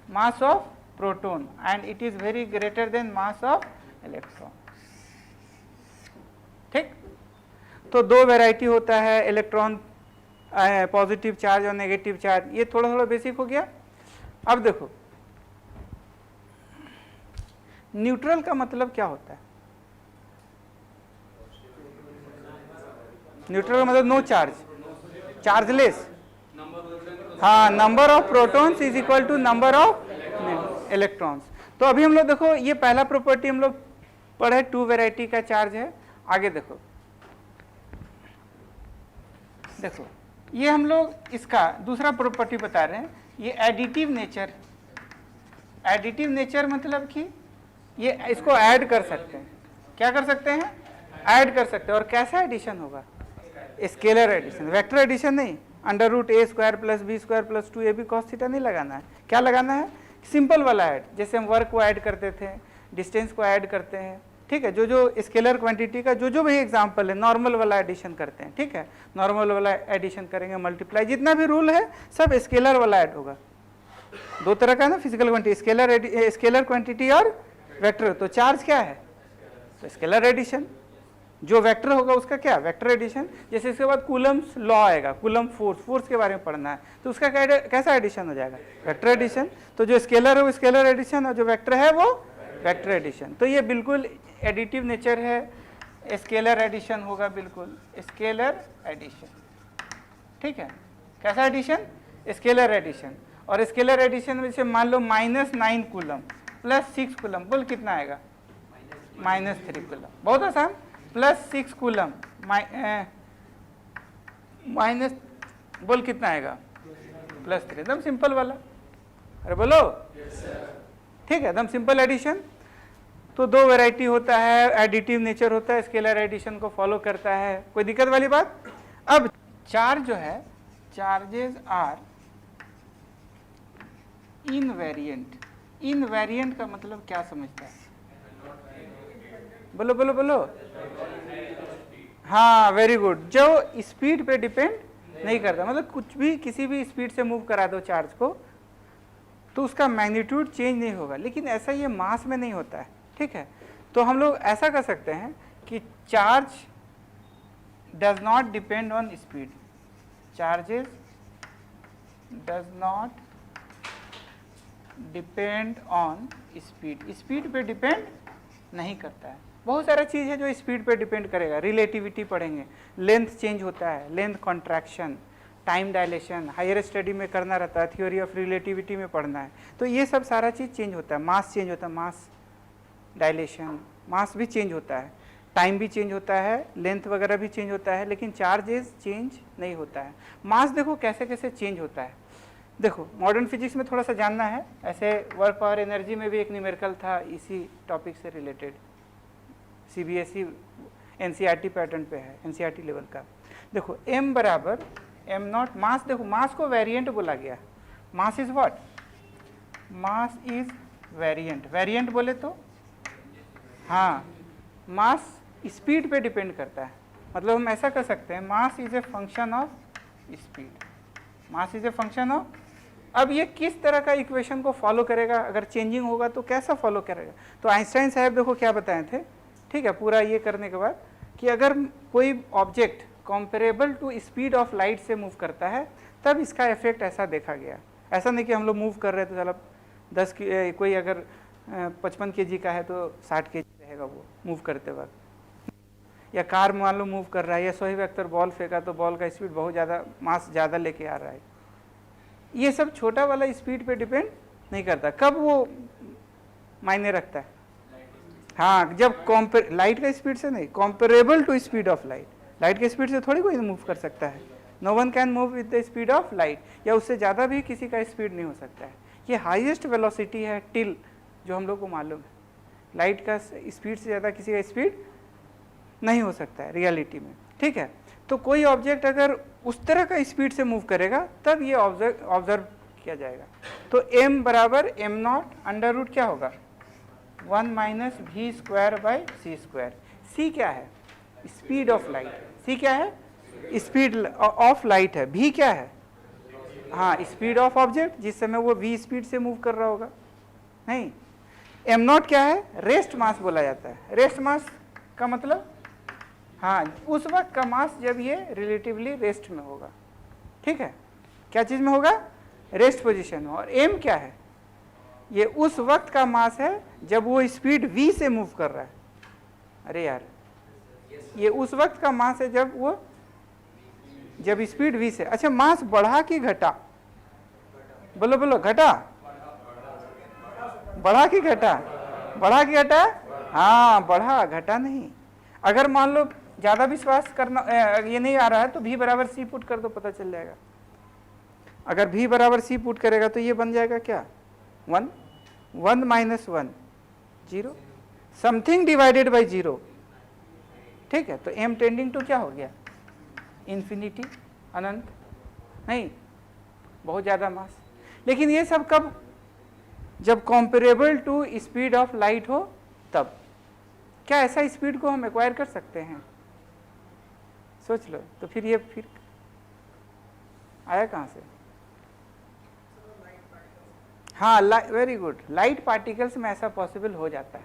S1: mass of proton, and it is very greater then mass of electron. ठीक, तो दो वैरायटी होता है, इलेक्ट्रॉन पॉजिटिव चार्ज और नेगेटिव चार्ज। ये थोड़ा थोड़ा बेसिक हो गया। अब देखो न्यूट्रल का मतलब क्या होता है, न्यूट्रल का मतलब नो चार्ज, चार्जलेस। हाँ, number of protons is equal to number of electrons. तो अभी हम लोग देखो ये पहला प्रॉपर्टी हम लोग पढ़े, 2 वैरायटी का चार्ज है। आगे देखो, देखो ये हम लोग इसका दूसरा प्रॉपर्टी बता रहे हैं, ये एडिटिव नेचर। एडिटिव नेचर मतलब कि ये इसको ऐड कर सकते हैं। क्या कर सकते हैं, ऐड कर सकते हैं। और कैसा एडिशन होगा? स्केलर एडिशन, वेक्टर एडिशन नहीं। Under root a square plus b square plus 2ab cos theta नहीं लगाना है। क्या लगाना है? सिंपल वाला ऐड, जैसे हम वर्क को ऐड करते थे, डिस्टेंस को ऐड करते हैं, ठीक है। जो जो स्केलर क्वांटिटी का जो जो भी एग्जांपल है, नॉर्मल वाला एडिशन करते हैं, ठीक है। नॉर्मल वाला एडिशन करेंगे, मल्टीप्लाई, जितना भी रूल है सब स्केलर वाला ऐड होगा। दो तरह का ना फिजिकल क्वांटिटी, स्केलर क्वांटिटी और वेक्टर। तो चार्ज क्या है? तो स्केलर एडिशन। जो वेक्टर होगा उसका क्या? Vector addition. जैसे इसके बाद कूलम्स लॉ आएगा, कूलम फोर्स के बारे में पढ़ना है, तो उसका कैसा एडिशन हो जाएगा? Vector addition. तो जो स्केलर है वो स्केलर एडिशन और जो वेक्टर है वो वेक्टर एडिशन। तो ये बिल्कुल एडिटिव नेचर है, स्केलर एडिशन होगा, बिल्कुल स्केलर एडिशन, ठीक है। कैसा एडिशन? Scalar addition. और स्केलर एडिशन में से मान लो -9 कूलम प्लस 6 कूलम, बोल कितना आएगा? -3 कूलम। बहुत आसान। प्लस 6 कूलम माइनस, बोल कितना आएगा? +3। एकदम सिंपल वाला। अरे बोलो, ठीक है, एकदम सिंपल एडिशन। तो दो वैरायटी होता है, एडिटिव नेचर होता है, स्केलर एडिशन को फॉलो करता है। कोई दिक्कत वाली बात? अब चार्ज जो है, चार्जेस आर इनवेरिएंट। इनवेरिएंट का मतलब क्या समझता है? बोलो बोलो बोलो। हाँ, वेरी गुड। जो स्पीड पे डिपेंड नहीं करता, मतलब कुछ भी किसी भी स्पीड से मूव करा दो चार्ज को तो उसका मैग्नीट्यूड चेंज नहीं होगा। लेकिन ऐसा ये मास में नहीं होता है, ठीक है। तो हम लोग ऐसा कर सकते हैं कि charge does not depend on speed, charges does not depend on speed. Speed पे डिपेंड नहीं करता है। बहुत सारा चीज़ है जो स्पीड पे डिपेंड करेगा। रिलेटिविटी पढ़ेंगे, लेंथ चेंज होता है, length contraction, time dilation, higher study में करना रहता है, थ्योरी ऑफ रिलेटिविटी में पढ़ना है। तो ये सब सारा चीज़ चेंज होता है। मास चेंज होता है, मास डायलेशन, मास भी चेंज होता है, टाइम भी चेंज होता है, लेंथ वगैरह भी चेंज होता है, लेकिन चार्जेस चेंज नहीं होता है। मास देखो कैसे कैसे चेंज होता है। देखो मॉडर्न फिजिक्स में थोड़ा सा जानना है, ऐसे वर्क पावर एनर्जी में भी एक न्यूमेरिकल था इसी टॉपिक से रिलेटेड, CBSE NCERT पैटर्न पे है, NCERT लेवल का। देखो m बराबर m0 मास। देखो मास को वेरिएंट बोला गया। Mass is what? Mass is variant. Variant बोले तो हाँ, मास स्पीड पे डिपेंड करता है। मतलब हम ऐसा कर सकते हैं, mass is a function of speed. Mass is a function of. अब ये किस तरह का इक्वेशन को फॉलो करेगा? अगर चेंजिंग होगा तो कैसा फॉलो करेगा? तो आइंस्टाइन साहब देखो क्या बताए थे, ठीक है। पूरा ये करने के बाद कि अगर कोई object comparable to speed of light से मूव करता है तब इसका इफेक्ट ऐसा देखा गया। ऐसा नहीं कि हम लोग मूव कर रहे हैं तो चलो 10 की, कोई अगर 55 kg का है तो 60 kg रहेगा वो मूव करते वक्त। या कार मान लो मूव कर रहा है, या सोहेब अख्तर बॉल फेंका तो बॉल का स्पीड बहुत ज़्यादा, मास ज़्यादा लेके आ रहा है। ये सब छोटा वाला स्पीड पे डिपेंड नहीं करता। कब वो मायने रखता है? हाँ, जब लाइट का स्पीड से नहीं, comparable to speed of light. Light के स्पीड से थोड़ी कोई मूव कर सकता है। No one can move with the speed of light, या उससे ज़्यादा भी किसी का स्पीड नहीं हो सकता है। ये हाईएस्ट वेलोसिटी है टिल, जो हम लोग को मालूम है। लाइट का स्पीड से ज़्यादा किसी का स्पीड नहीं हो सकता है रियलिटी में, ठीक है। तो कोई ऑब्जेक्ट अगर उस तरह का स्पीड से मूव करेगा तब ये ऑब्जर्व किया जाएगा। तो m बराबर m0 अंडर रूट क्या होगा? 1 minus v square by c square. c क्या है? Speed of light. c क्या है? स्पीड ऑफ लाइट है। v क्या है? हाँ, स्पीड ऑफ ऑब्जेक्ट, जिस समय वो v स्पीड से मूव कर रहा होगा। नहीं, m0 क्या है? रेस्ट मास बोला जाता है। रेस्ट मास का मतलब हाँ, उस वक्त का मास जब ये रिलेटिवली रेस्ट में होगा, ठीक है। क्या चीज़ में होगा? रेस्ट पोजीशन में। और m क्या है? ये उस वक्त का मास है जब वो स्पीड v से मूव कर रहा है। अरे यार, ये उस वक्त का मास है जब स्पीड v से। अच्छा, मास बढ़ा कि घटा? बोलो बोलो, घटा? बढ़ा कि घटा? बढ़ा कि घटा? हाँ, बढ़ा, घटा नहीं। अगर मान लो ज़्यादा विश्वास करना ये नहीं आ रहा है तो v बराबर c पुट कर दो, पता चल जाएगा। अगर v बराबर c पुट करेगा तो ये बन जाएगा क्या? 1, 1 माइनस 1 0, समथिंग डिवाइडेड बाई 0, ठीक है, तो m टेंडिंग टू क्या हो गया, इन्फिनिटी, अनंत, नहीं, बहुत ज़्यादा मास। लेकिन ये सब कब, जब comparable to speed of light हो तब। क्या ऐसा स्पीड को हम एक्वायर कर सकते हैं, सोच लो। तो फिर ये फिर आया कहाँ से? हाँ, वेरी गुड, लाइट पार्टिकल्स में ऐसा पॉसिबल हो जाता है।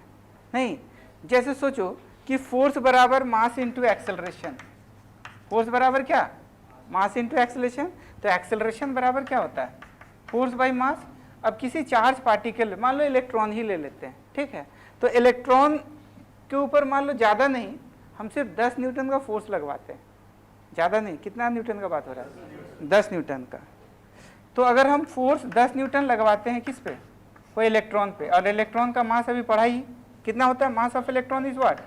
S1: नहीं, जैसे सोचो कि फोर्स बराबर मास इंटू एक्सेलरेशन, फोर्स बराबर क्या, मास इंटू एक्सेलरेशन, तो एक्सेलरेशन बराबर क्या होता है, फोर्स बाय मास। अब किसी चार्ज पार्टिकल, मान लो इलेक्ट्रॉन ही ले लेते हैं, ठीक है, तो इलेक्ट्रॉन के ऊपर मान लो ज़्यादा नहीं, हम सिर्फ 10 न्यूटन का फोर्स लगवाते हैं, ज़्यादा नहीं, कितना न्यूटन का बात हो रहा है, 10 न्यूटन का। तो अगर हम फोर्स 10 न्यूटन लगवाते हैं किस पे, वो इलेक्ट्रॉन पे, और इलेक्ट्रॉन का मास अभी पढ़ा ही कितना होता है, mass of electron is what,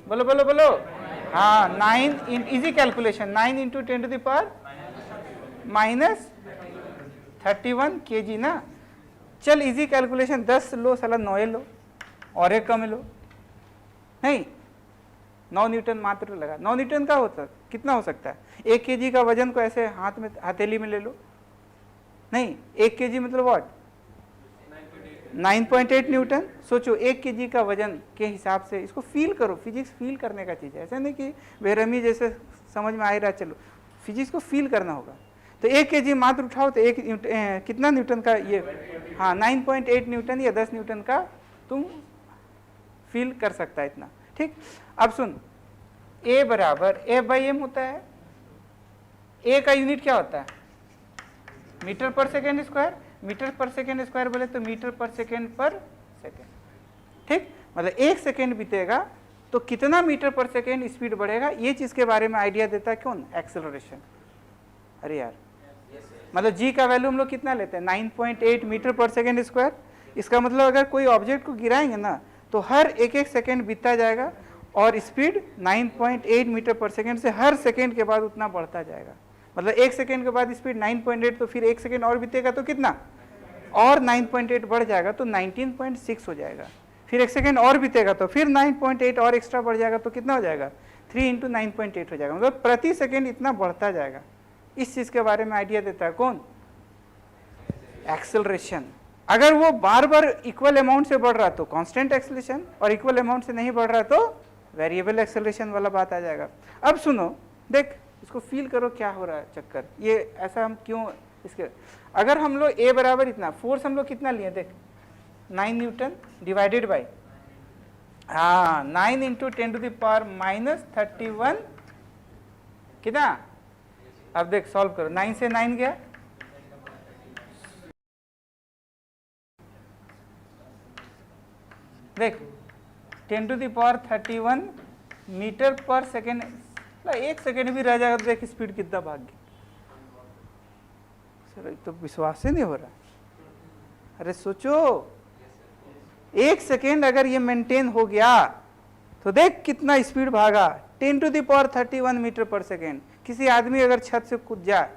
S1: बोलो बोलो बोलो, हाँ 9, easy calculation, 9 into 10 to the power -31 kg ना। चल इजी कैलकुलेशन, 10 लो साला 9 लो और एक कम लो, नहीं 9 न्यूटन मात्र लगा। 9 न्यूटन का होता कितना हो सकता है, 1 kg का वजन को ऐसे हाथ में हथेली में ले लो, नहीं 1 kg मतलब व्हाट, 9.8 न्यूटन। सोचो 1 kg का वजन के हिसाब से इसको फील करो, फिजिक्स फील करने का चीज़ है, ऐसा नहीं कि बेरहमी जैसे समझ में आ ही रहा, चलो फिजिक्स को फील करना होगा। तो 1 kg मात्र उठाओ तो कितना न्यूटन का ये, हाँ 9.8 न्यूटन या 10 न्यूटन का तुम फील कर सकता है इतना, ठीक। अब सुन, A बराबर F/m होता है, A का यूनिट क्या होता है, मीटर पर सेकेंड स्क्वायर, मीटर पर सेकेंड स्क्वायर बोले तो मीटर पर सेकेंड, ठीक, मतलब 1 सेकेंड बीतेगा तो कितना मीटर पर सेकेंड स्पीड बढ़ेगा, ये चीज़ के बारे में आइडिया देता है कौन, एक्सेलरेशन। अरे यार, मतलब जी का वैल्यू हम लोग कितना लेते हैं, 9.8 मीटर पर सेकेंड स्क्वायर। इसका मतलब अगर कोई ऑब्जेक्ट को गिराएंगे ना तो हर एक सेकेंड बीतता जाएगा और स्पीड 9.8 मीटर पर सेकेंड से हर सेकेंड के बाद उतना बढ़ता जाएगा। मतलब 1 सेकेंड के बाद स्पीड 9.8, तो फिर 1 सेकेंड और बीतेगा तो कितना, और 9.8 बढ़ जाएगा तो 19.6 हो जाएगा। फिर 1 सेकेंड और बीतेगा तो फिर 9.8 और एक्स्ट्रा बढ़ जाएगा तो कितना हो जाएगा, 3 इंटू 9.8 हो जाएगा। मतलब प्रति सेकेंड इतना बढ़ता जाएगा। इस चीज़ के बारे में आइडिया देता है कौन, एक्सेलरेशन। अगर वो बार बार इक्वल अमाउंट से बढ़ रहा तो कांस्टेंट एक्सेलरेशन, और इक्वल अमाउंट से नहीं बढ़ रहा तो वेरिएबल एक्सेलरेशन वाला बात आ जाएगा। अब सुनो, देख इसको फील करो क्या हो रहा है चक्कर, ये ऐसा हम क्यों इसके, अगर हम लोग A बराबर इतना, फोर्स हम लोग कितना लिए देख, 9 न्यूटन डिवाइडेड बाई, हाँ 9 इंटू 10 टू द पावर -31, कितना, अब देख सॉल्व करो, 9 से 9 गया, देख 10 टू द पावर 31 मीटर पर सेकेंड, 1 सेकेंड भी रह जाएगा तो देख स्पीड कितना भाग गया। सर तो विश्वास ही नहीं हो रहा, अरे सोचो 1 सेकेंड अगर ये मेंटेन हो गया तो देख कितना स्पीड भागा, 10 टू द पावर 31 मीटर पर सेकेंड। किसी आदमी अगर छत से कूद जाए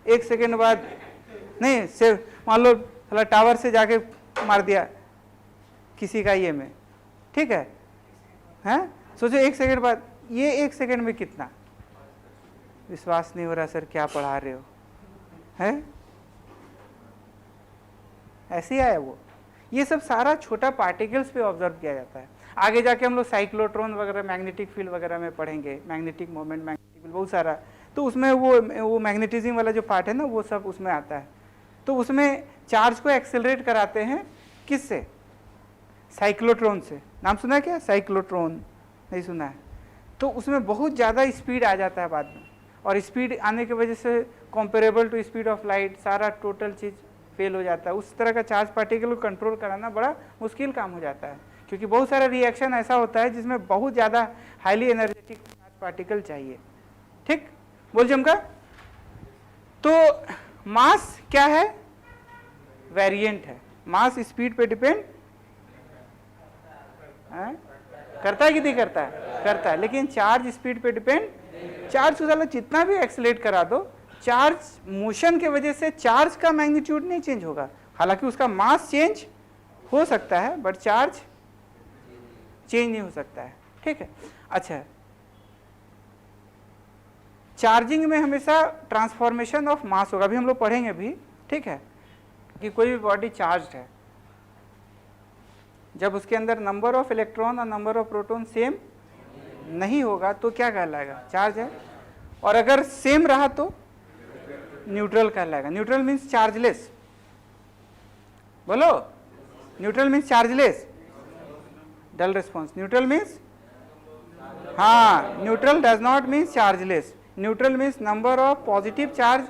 S1: 1 सेकेंड बाद, नहीं से मान लो थोड़ा टावर से जाके मार दिया किसी का ये में, ठीक है, हैं सोचो 1 सेकेंड बाद, ये 1 सेकेंड में कितना, विश्वास नहीं हो रहा सर क्या पढ़ा रहे हो, है ऐसे ही आया वो। ये सब सारा छोटा पार्टिकल्स पे ऑब्जर्व किया जाता है। आगे जाके हम लोग साइक्लोट्रॉन वगैरह, मैग्नेटिक फील्ड वगैरह में पढ़ेंगे, मैग्नेटिक मोमेंट, मैग्नेटिक फील्ड बहुत सारा, तो उसमें वो मैग्नेटिज्म वाला जो पार्ट है ना वो सब उसमें आता है। तो उसमें चार्ज को एक्सेलरेट कराते हैं किससे, साइक्लोट्रॉन से। नाम सुना है क्या, साइक्लोट्रॉन नहीं सुना है, तो उसमें बहुत ज़्यादा स्पीड आ जाता है बाद में, और स्पीड आने की वजह से comparable to speed of light, सारा टोटल चीज़ फेल हो जाता है। उस तरह का चार्ज पार्टिकल को कंट्रोल कराना बड़ा मुश्किल काम हो जाता है, क्योंकि बहुत सारा रिएक्शन ऐसा होता है जिसमें बहुत ज़्यादा हाईली एनर्जेटिक चार्ज पार्टिकल चाहिए, ठीक, बोल चमका। तो मास क्या है, वेरिएंट है, मास स्पीड पे डिपेंड करता है कि नहीं करता है, करता है, लेकिन चार्ज स्पीड पे डिपेंड, चार्ज को साला जितना भी एक्सेलरेट करा दो, चार्ज मोशन के वजह से चार्ज का मैग्नीट्यूड नहीं चेंज होगा, हालांकि उसका मास चेंज हो सकता है बट चार्ज चेंज नहीं हो सकता है, ठीक है। अच्छा, चार्जिंग में हमेशा ट्रांसफॉर्मेशन ऑफ मास होगा, अभी हम लोग पढ़ेंगे भी, ठीक है, कि कोई भी बॉडी चार्ज्ड है, जब उसके अंदर नंबर ऑफ इलेक्ट्रॉन और नंबर ऑफ प्रोटॉन सेम नहीं होगा तो क्या कहलाएगा, चार्ज है। और अगर सेम रहा तो न्यूट्रल कहलाएगा। न्यूट्रल मीन्स चार्जलेस, बोलो, neutral means chargeless. Dull response, neutral means, हाँ, neutral does not means chargeless. Neutral means number of positive charge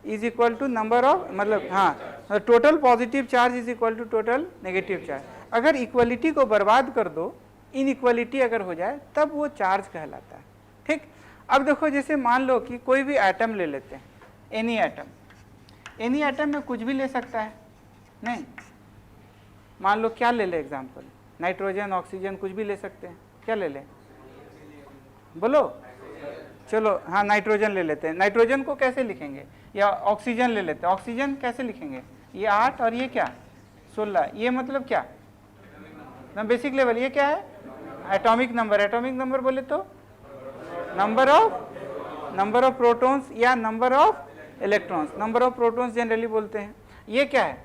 S1: is equal to number of, मतलब हाँ, total positive charge is equal to total negative charge. अगर equality को बर्बाद कर दो, inequality अगर हो जाए, तब वो चार्ज कहलाता है, ठीक। अब देखो, जैसे मान लो कि कोई भी एटम ले लेते हैं, एनी एटम, एनी एटम में कुछ भी ले सकता है, नहीं, मान लो क्या ले ले एग्जाम्पल, नाइट्रोजन, ऑक्सीजन, कुछ भी ले सकते हैं, क्या ले ले, बोलो, चलो, हाँ, नाइट्रोजन ले लेते हैं। नाइट्रोजन को कैसे लिखेंगे, या ऑक्सीजन ले लेते हैं, ऑक्सीजन कैसे लिखेंगे, ये 8 और ये क्या 16, ये मतलब क्या, बेसिक लेवल, ये क्या है, एटॉमिक नंबर। एटॉमिक नंबर बोले तो नंबर ऑफ प्रोटॉन्स या number of electrons. Number of protons generally बोलते हैं। ये क्या है,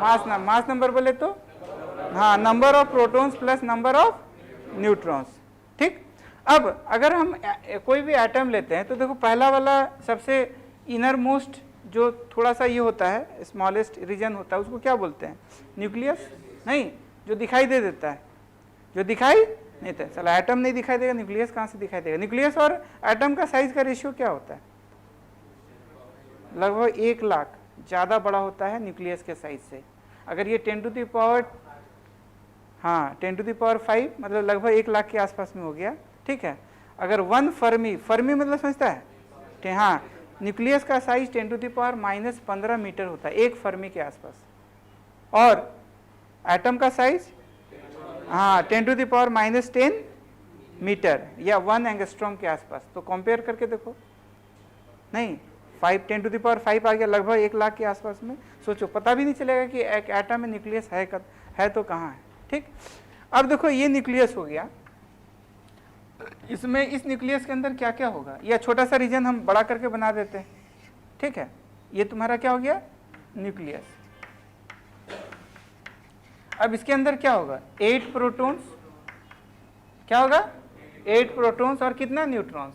S1: मास नंबर बोले तो, हाँ, number of protons plus number of neutrons, ठीक। अब अगर हम कोई भी एटम लेते हैं तो देखो, पहला वाला सबसे इनर मोस्ट जो थोड़ा सा ये होता है, स्मॉलेस्ट रीजन होता है, उसको क्या बोलते हैं, न्यूक्लियस, नहीं, जो दिखाई दे देता है, जो दिखाई नहीं देता, चला एटम नहीं दिखाई देगा, न्यूक्लियस कहाँ से दिखाई देगा। न्यूक्लियस और एटम का साइज का रेशियो क्या होता है, लगभग 1 लाख, ज़्यादा बड़ा होता है न्यूक्लियस के साइज से। अगर ये 10 टू द पावर, हाँ, 10 टू द पावर 5, मतलब लगभग 1 लाख के आसपास में हो गया, ठीक है। अगर 1 फर्मी, फर्मी मतलब समझता है, हाँ, न्यूक्लियस का size 10 to the power -15 metre होता है, 1 फर्मी के आसपास। और एटम का साइज, हाँ, 10 टू द पावर -10 मीटर या 1 एंगस्ट्रॉम के आसपास। तो कंपेयर करके देखो, नहीं, 10 टू द पावर 5 आ गया, लगभग 1 लाख के आसपास में। सोचो, पता भी नहीं चलेगा कि एक एटम में न्यूक्लियस है तो कहाँ है, ठीक। अब देखो, ये न्यूक्लियस हो गया, इसमें इस न्यूक्लियस के अंदर क्या क्या होगा, या छोटा सा रीजन हम बड़ा करके बना देते हैं, ठीक है। ये तुम्हारा क्या हो गया, न्यूक्लियस। अब इसके अंदर क्या होगा, 8 प्रोटॉन्स, क्या होगा, 8 प्रोटॉन्स और कितना न्यूट्रॉन्स,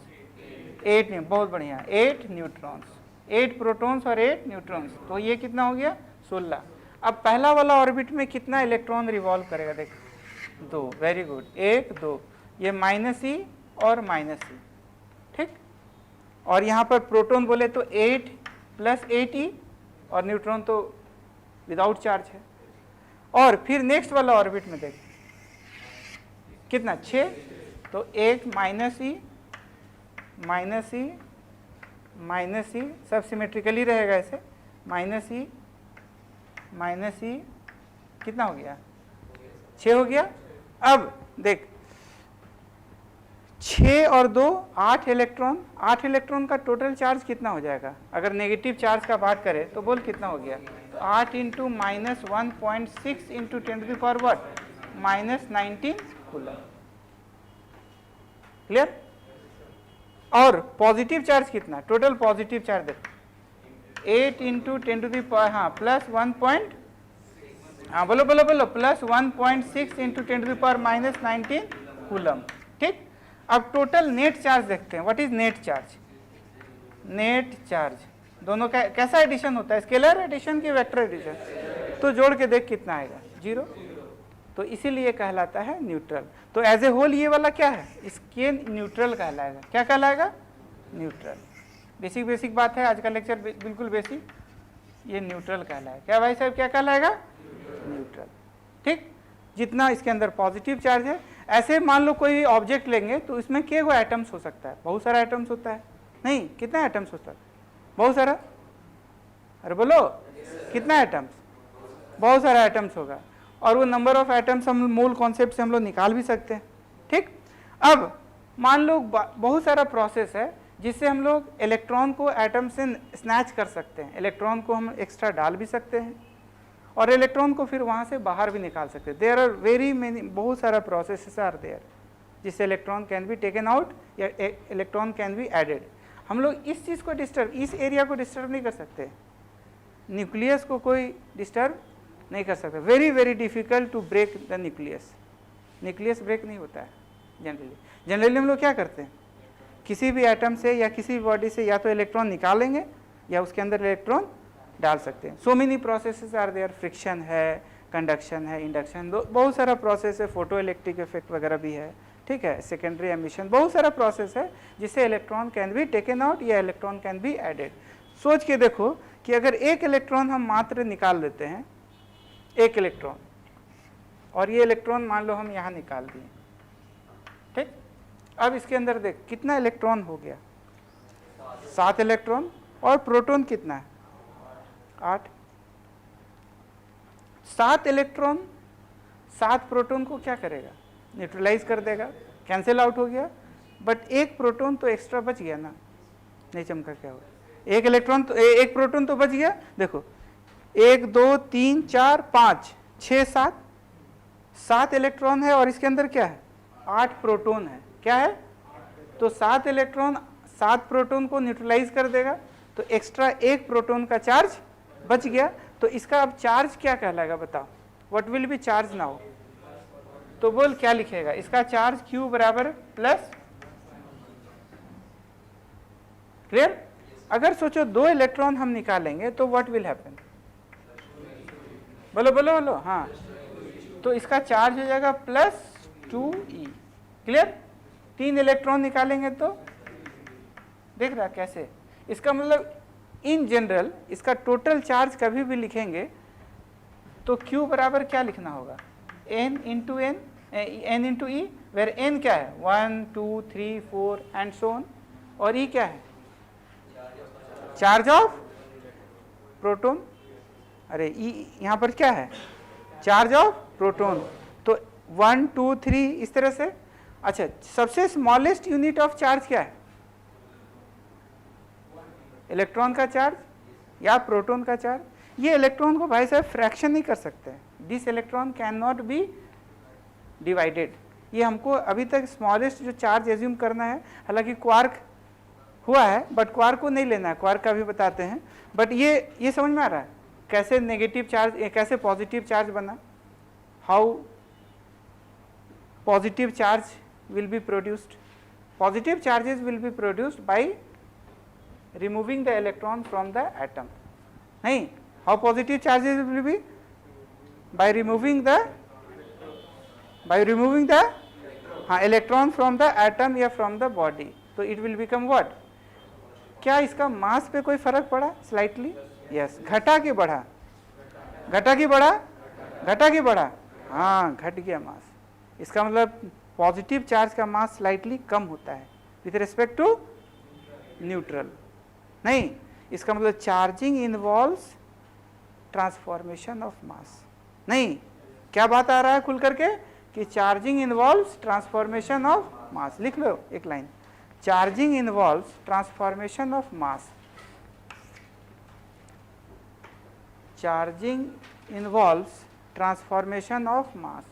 S1: 8 नहीं, बहुत बढ़िया, 8 न्यूट्रॉन्स, 8 प्रोटॉन्स और 8 न्यूट्रॉन्स, तो ये कितना हो गया, 16। अब पहला वाला ऑर्बिट में कितना इलेक्ट्रॉन रिवॉल्व करेगा, देख, 2, वेरी गुड, 1 2, ये -e और -e, ठीक। और यहाँ पर प्रोटॉन बोले तो 8 + 8e, और न्यूट्रॉन तो विदाउट चार्ज है। और फिर नेक्स्ट वाला ऑर्बिट में देख, कितना, 6, तो 1 -e, सब सिमेट्रिकली रहेगा ऐसे, -e, कितना हो गया, 6 हो गया। अब देख, 6 और 2 8 इलेक्ट्रॉन, 8 इलेक्ट्रॉन का टोटल चार्ज कितना हो जाएगा, अगर नेगेटिव चार्ज का बात करें तो बोल कितना हो गया, तो 8 × -1.6 × 10 to the power what, -19 coulomb, clear. और पॉजिटिव चार्ज कितना, टोटल पॉजिटिव चार्ज देखो, 8 × 10 टू द पावर, हाँ, +1. हाँ, बोलो बोलो बोलो, +1.6 × 10 टू द पावर -19 कूलम, ठीक। अब टोटल नेट चार्ज देखते हैं, what is net charge, net charge दोनों का कैसा एडिशन होता है, स्केलर एडिशन की वेक्टर एडिशन, तो जोड़ के देख कितना आएगा, 0, तो इसीलिए कहलाता है न्यूट्रल। तो एज ए होल ये वाला क्या है, इसके न्यूट्रल कहलाएगा, क्या कहलाएगा, न्यूट्रल। बेसिक बात है, आज का लेक्चर बिल्कुल बेसिक, ये न्यूट्रल कहलाएगा, क्या भाई साहब, क्या कहलाएगा, न्यूट्रल, ठीक। जितना इसके अंदर पॉजिटिव चार्ज है, ऐसे मान लो कोई ऑब्जेक्ट लेंगे तो इसमें क्या वो एटम्स हो सकता है, बहुत सारा एटम्स होता है, नहीं, कितना एटम्स होता है, बहुत सारा, अरे बोलो, कितना एटम्स, बहुत सारा एटम्स होगा। और वो नंबर ऑफ एटम्स हम मोल कॉन्सेप्ट से हम लोग निकाल भी सकते हैं, ठीक। अब मान लो बहुत सारा प्रोसेस है जिससे हम लोग इलेक्ट्रॉन को एटम से स्नैच कर सकते हैं, इलेक्ट्रॉन को हम एक्स्ट्रा डाल भी सकते हैं और इलेक्ट्रॉन को फिर वहाँ से बाहर भी निकाल सकते हैं। देयर आर वेरी मेनी, बहुत सारा प्रोसेसेस आर देयर, जिससे electron can be taken out या इलेक्ट्रॉन कैन बी एडेड। हम लोग इस चीज़ को डिस्टर्ब, इस एरिया को डिस्टर्ब नहीं कर सकते, न्यूक्लियस को कोई डिस्टर्ब नहीं कर सकता। Very very difficult to break the nucleus, nucleus break नहीं होता है जनरली हम लोग क्या करते हैं, किसी भी एटम से या किसी भी बॉडी से या तो इलेक्ट्रॉन निकालेंगे या उसके अंदर इलेक्ट्रॉन डाल सकते हैं। So many processes are there, friction है, कंडक्शन है, इंडक्शन, बहुत सारा प्रोसेस है, फोटो इलेक्ट्रिक इफेक्ट वगैरह भी है, ठीक है, सेकेंडरी एमिशन, बहुत सारा प्रोसेस है जिससे electron can be taken out या इलेक्ट्रॉन कैन बी एडेड। सोच के देखो कि अगर एक इलेक्ट्रॉन हम मात्र निकाल देते हैं, एक इलेक्ट्रॉन, और ये इलेक्ट्रॉन मान लो हम यहाँ निकाल दिए, ठीक, अब इसके अंदर देख कितना इलेक्ट्रॉन हो गया, 7 इलेक्ट्रॉन, और प्रोटॉन कितना है, 8। 7 इलेक्ट्रॉन 7 प्रोटॉन को क्या करेगा, न्यूट्रलाइज कर देगा, कैंसिल आउट हो गया, बट एक प्रोटॉन तो एक्स्ट्रा बच गया ना, नहीं चमका क्या हुआ, एक इलेक्ट्रॉन तो एक प्रोटॉन तो बच गया। देखो 1 2 3 4 5 6 7, 7 इलेक्ट्रॉन है और इसके अंदर क्या है, 8 प्रोटॉन है, क्या है, तो 7 इलेक्ट्रॉन 7 प्रोटॉन को न्यूट्रलाइज कर देगा, तो एक्स्ट्रा एक प्रोटॉन का चार्ज बच गया। तो इसका अब चार्ज क्या कहलाएगा बताओ, what will be charge now, तो बोल क्या लिखेगा, इसका चार्ज Q बराबर प्लस, क्लियर। अगर सोचो 2 इलेक्ट्रॉन हम निकालेंगे तो व्हाट विल हैपन, बोलो बोलो बोलो, हाँ, तो इसका चार्ज हो जाएगा +2e, क्लियर। 3 इलेक्ट्रॉन निकालेंगे तो देख रहा कैसे, इसका मतलब इन जनरल इसका टोटल चार्ज कभी भी लिखेंगे तो Q बराबर क्या लिखना होगा, n into e, where n क्या है 1 2 3 4 एंड सो ऑन, और e क्या है चार्ज ऑफ प्रोटॉन, अरे e यहाँ पर क्या है चार्ज ऑफ प्रोटॉन, तो 1 2 3 इस तरह से। अच्छा, सबसे स्मॉलेस्ट यूनिट ऑफ चार्ज क्या है, इलेक्ट्रॉन का चार्ज या प्रोटॉन का चार्ज। ये इलेक्ट्रॉन को भाई साहब फ्रैक्शन नहीं कर सकते, this electron can not B divided. ये हमको अभी तक स्मॉलेस्ट जो चार्ज एज्यूम करना है, हालांकि क्वार्क हुआ है बट क्वार्क को नहीं लेना है, क्वार्क का भी बताते हैं, बट ये समझ में आ रहा है कैसे नेगेटिव चार्ज, कैसे पॉजिटिव चार्ज बना, how positive charge will be produced. Positive charges will be produced by removing the electron from the atom. नहीं, how positive charges will be by removing the हाँ electron from the atom या from the body, तो it will become what? क्या इसका मास पे कोई फर्क पड़ा स्लाइटली, यस, घटा कि बढ़ा, घटा कि बढ़ा, घटा कि बढ़ा, हाँ घट गया मास। इसका मतलब पॉजिटिव चार्ज का मास स्लाइटली कम होता है विथ रिस्पेक्ट टू न्यूट्रल। नहीं, इसका मतलब charging involves transformation of mass. नहीं, क्या बात आ रहा है खुल करके कि charging involves transformation of mass. लिख लो एक line, charging involves transformation of mass, charging involves transformation of mass.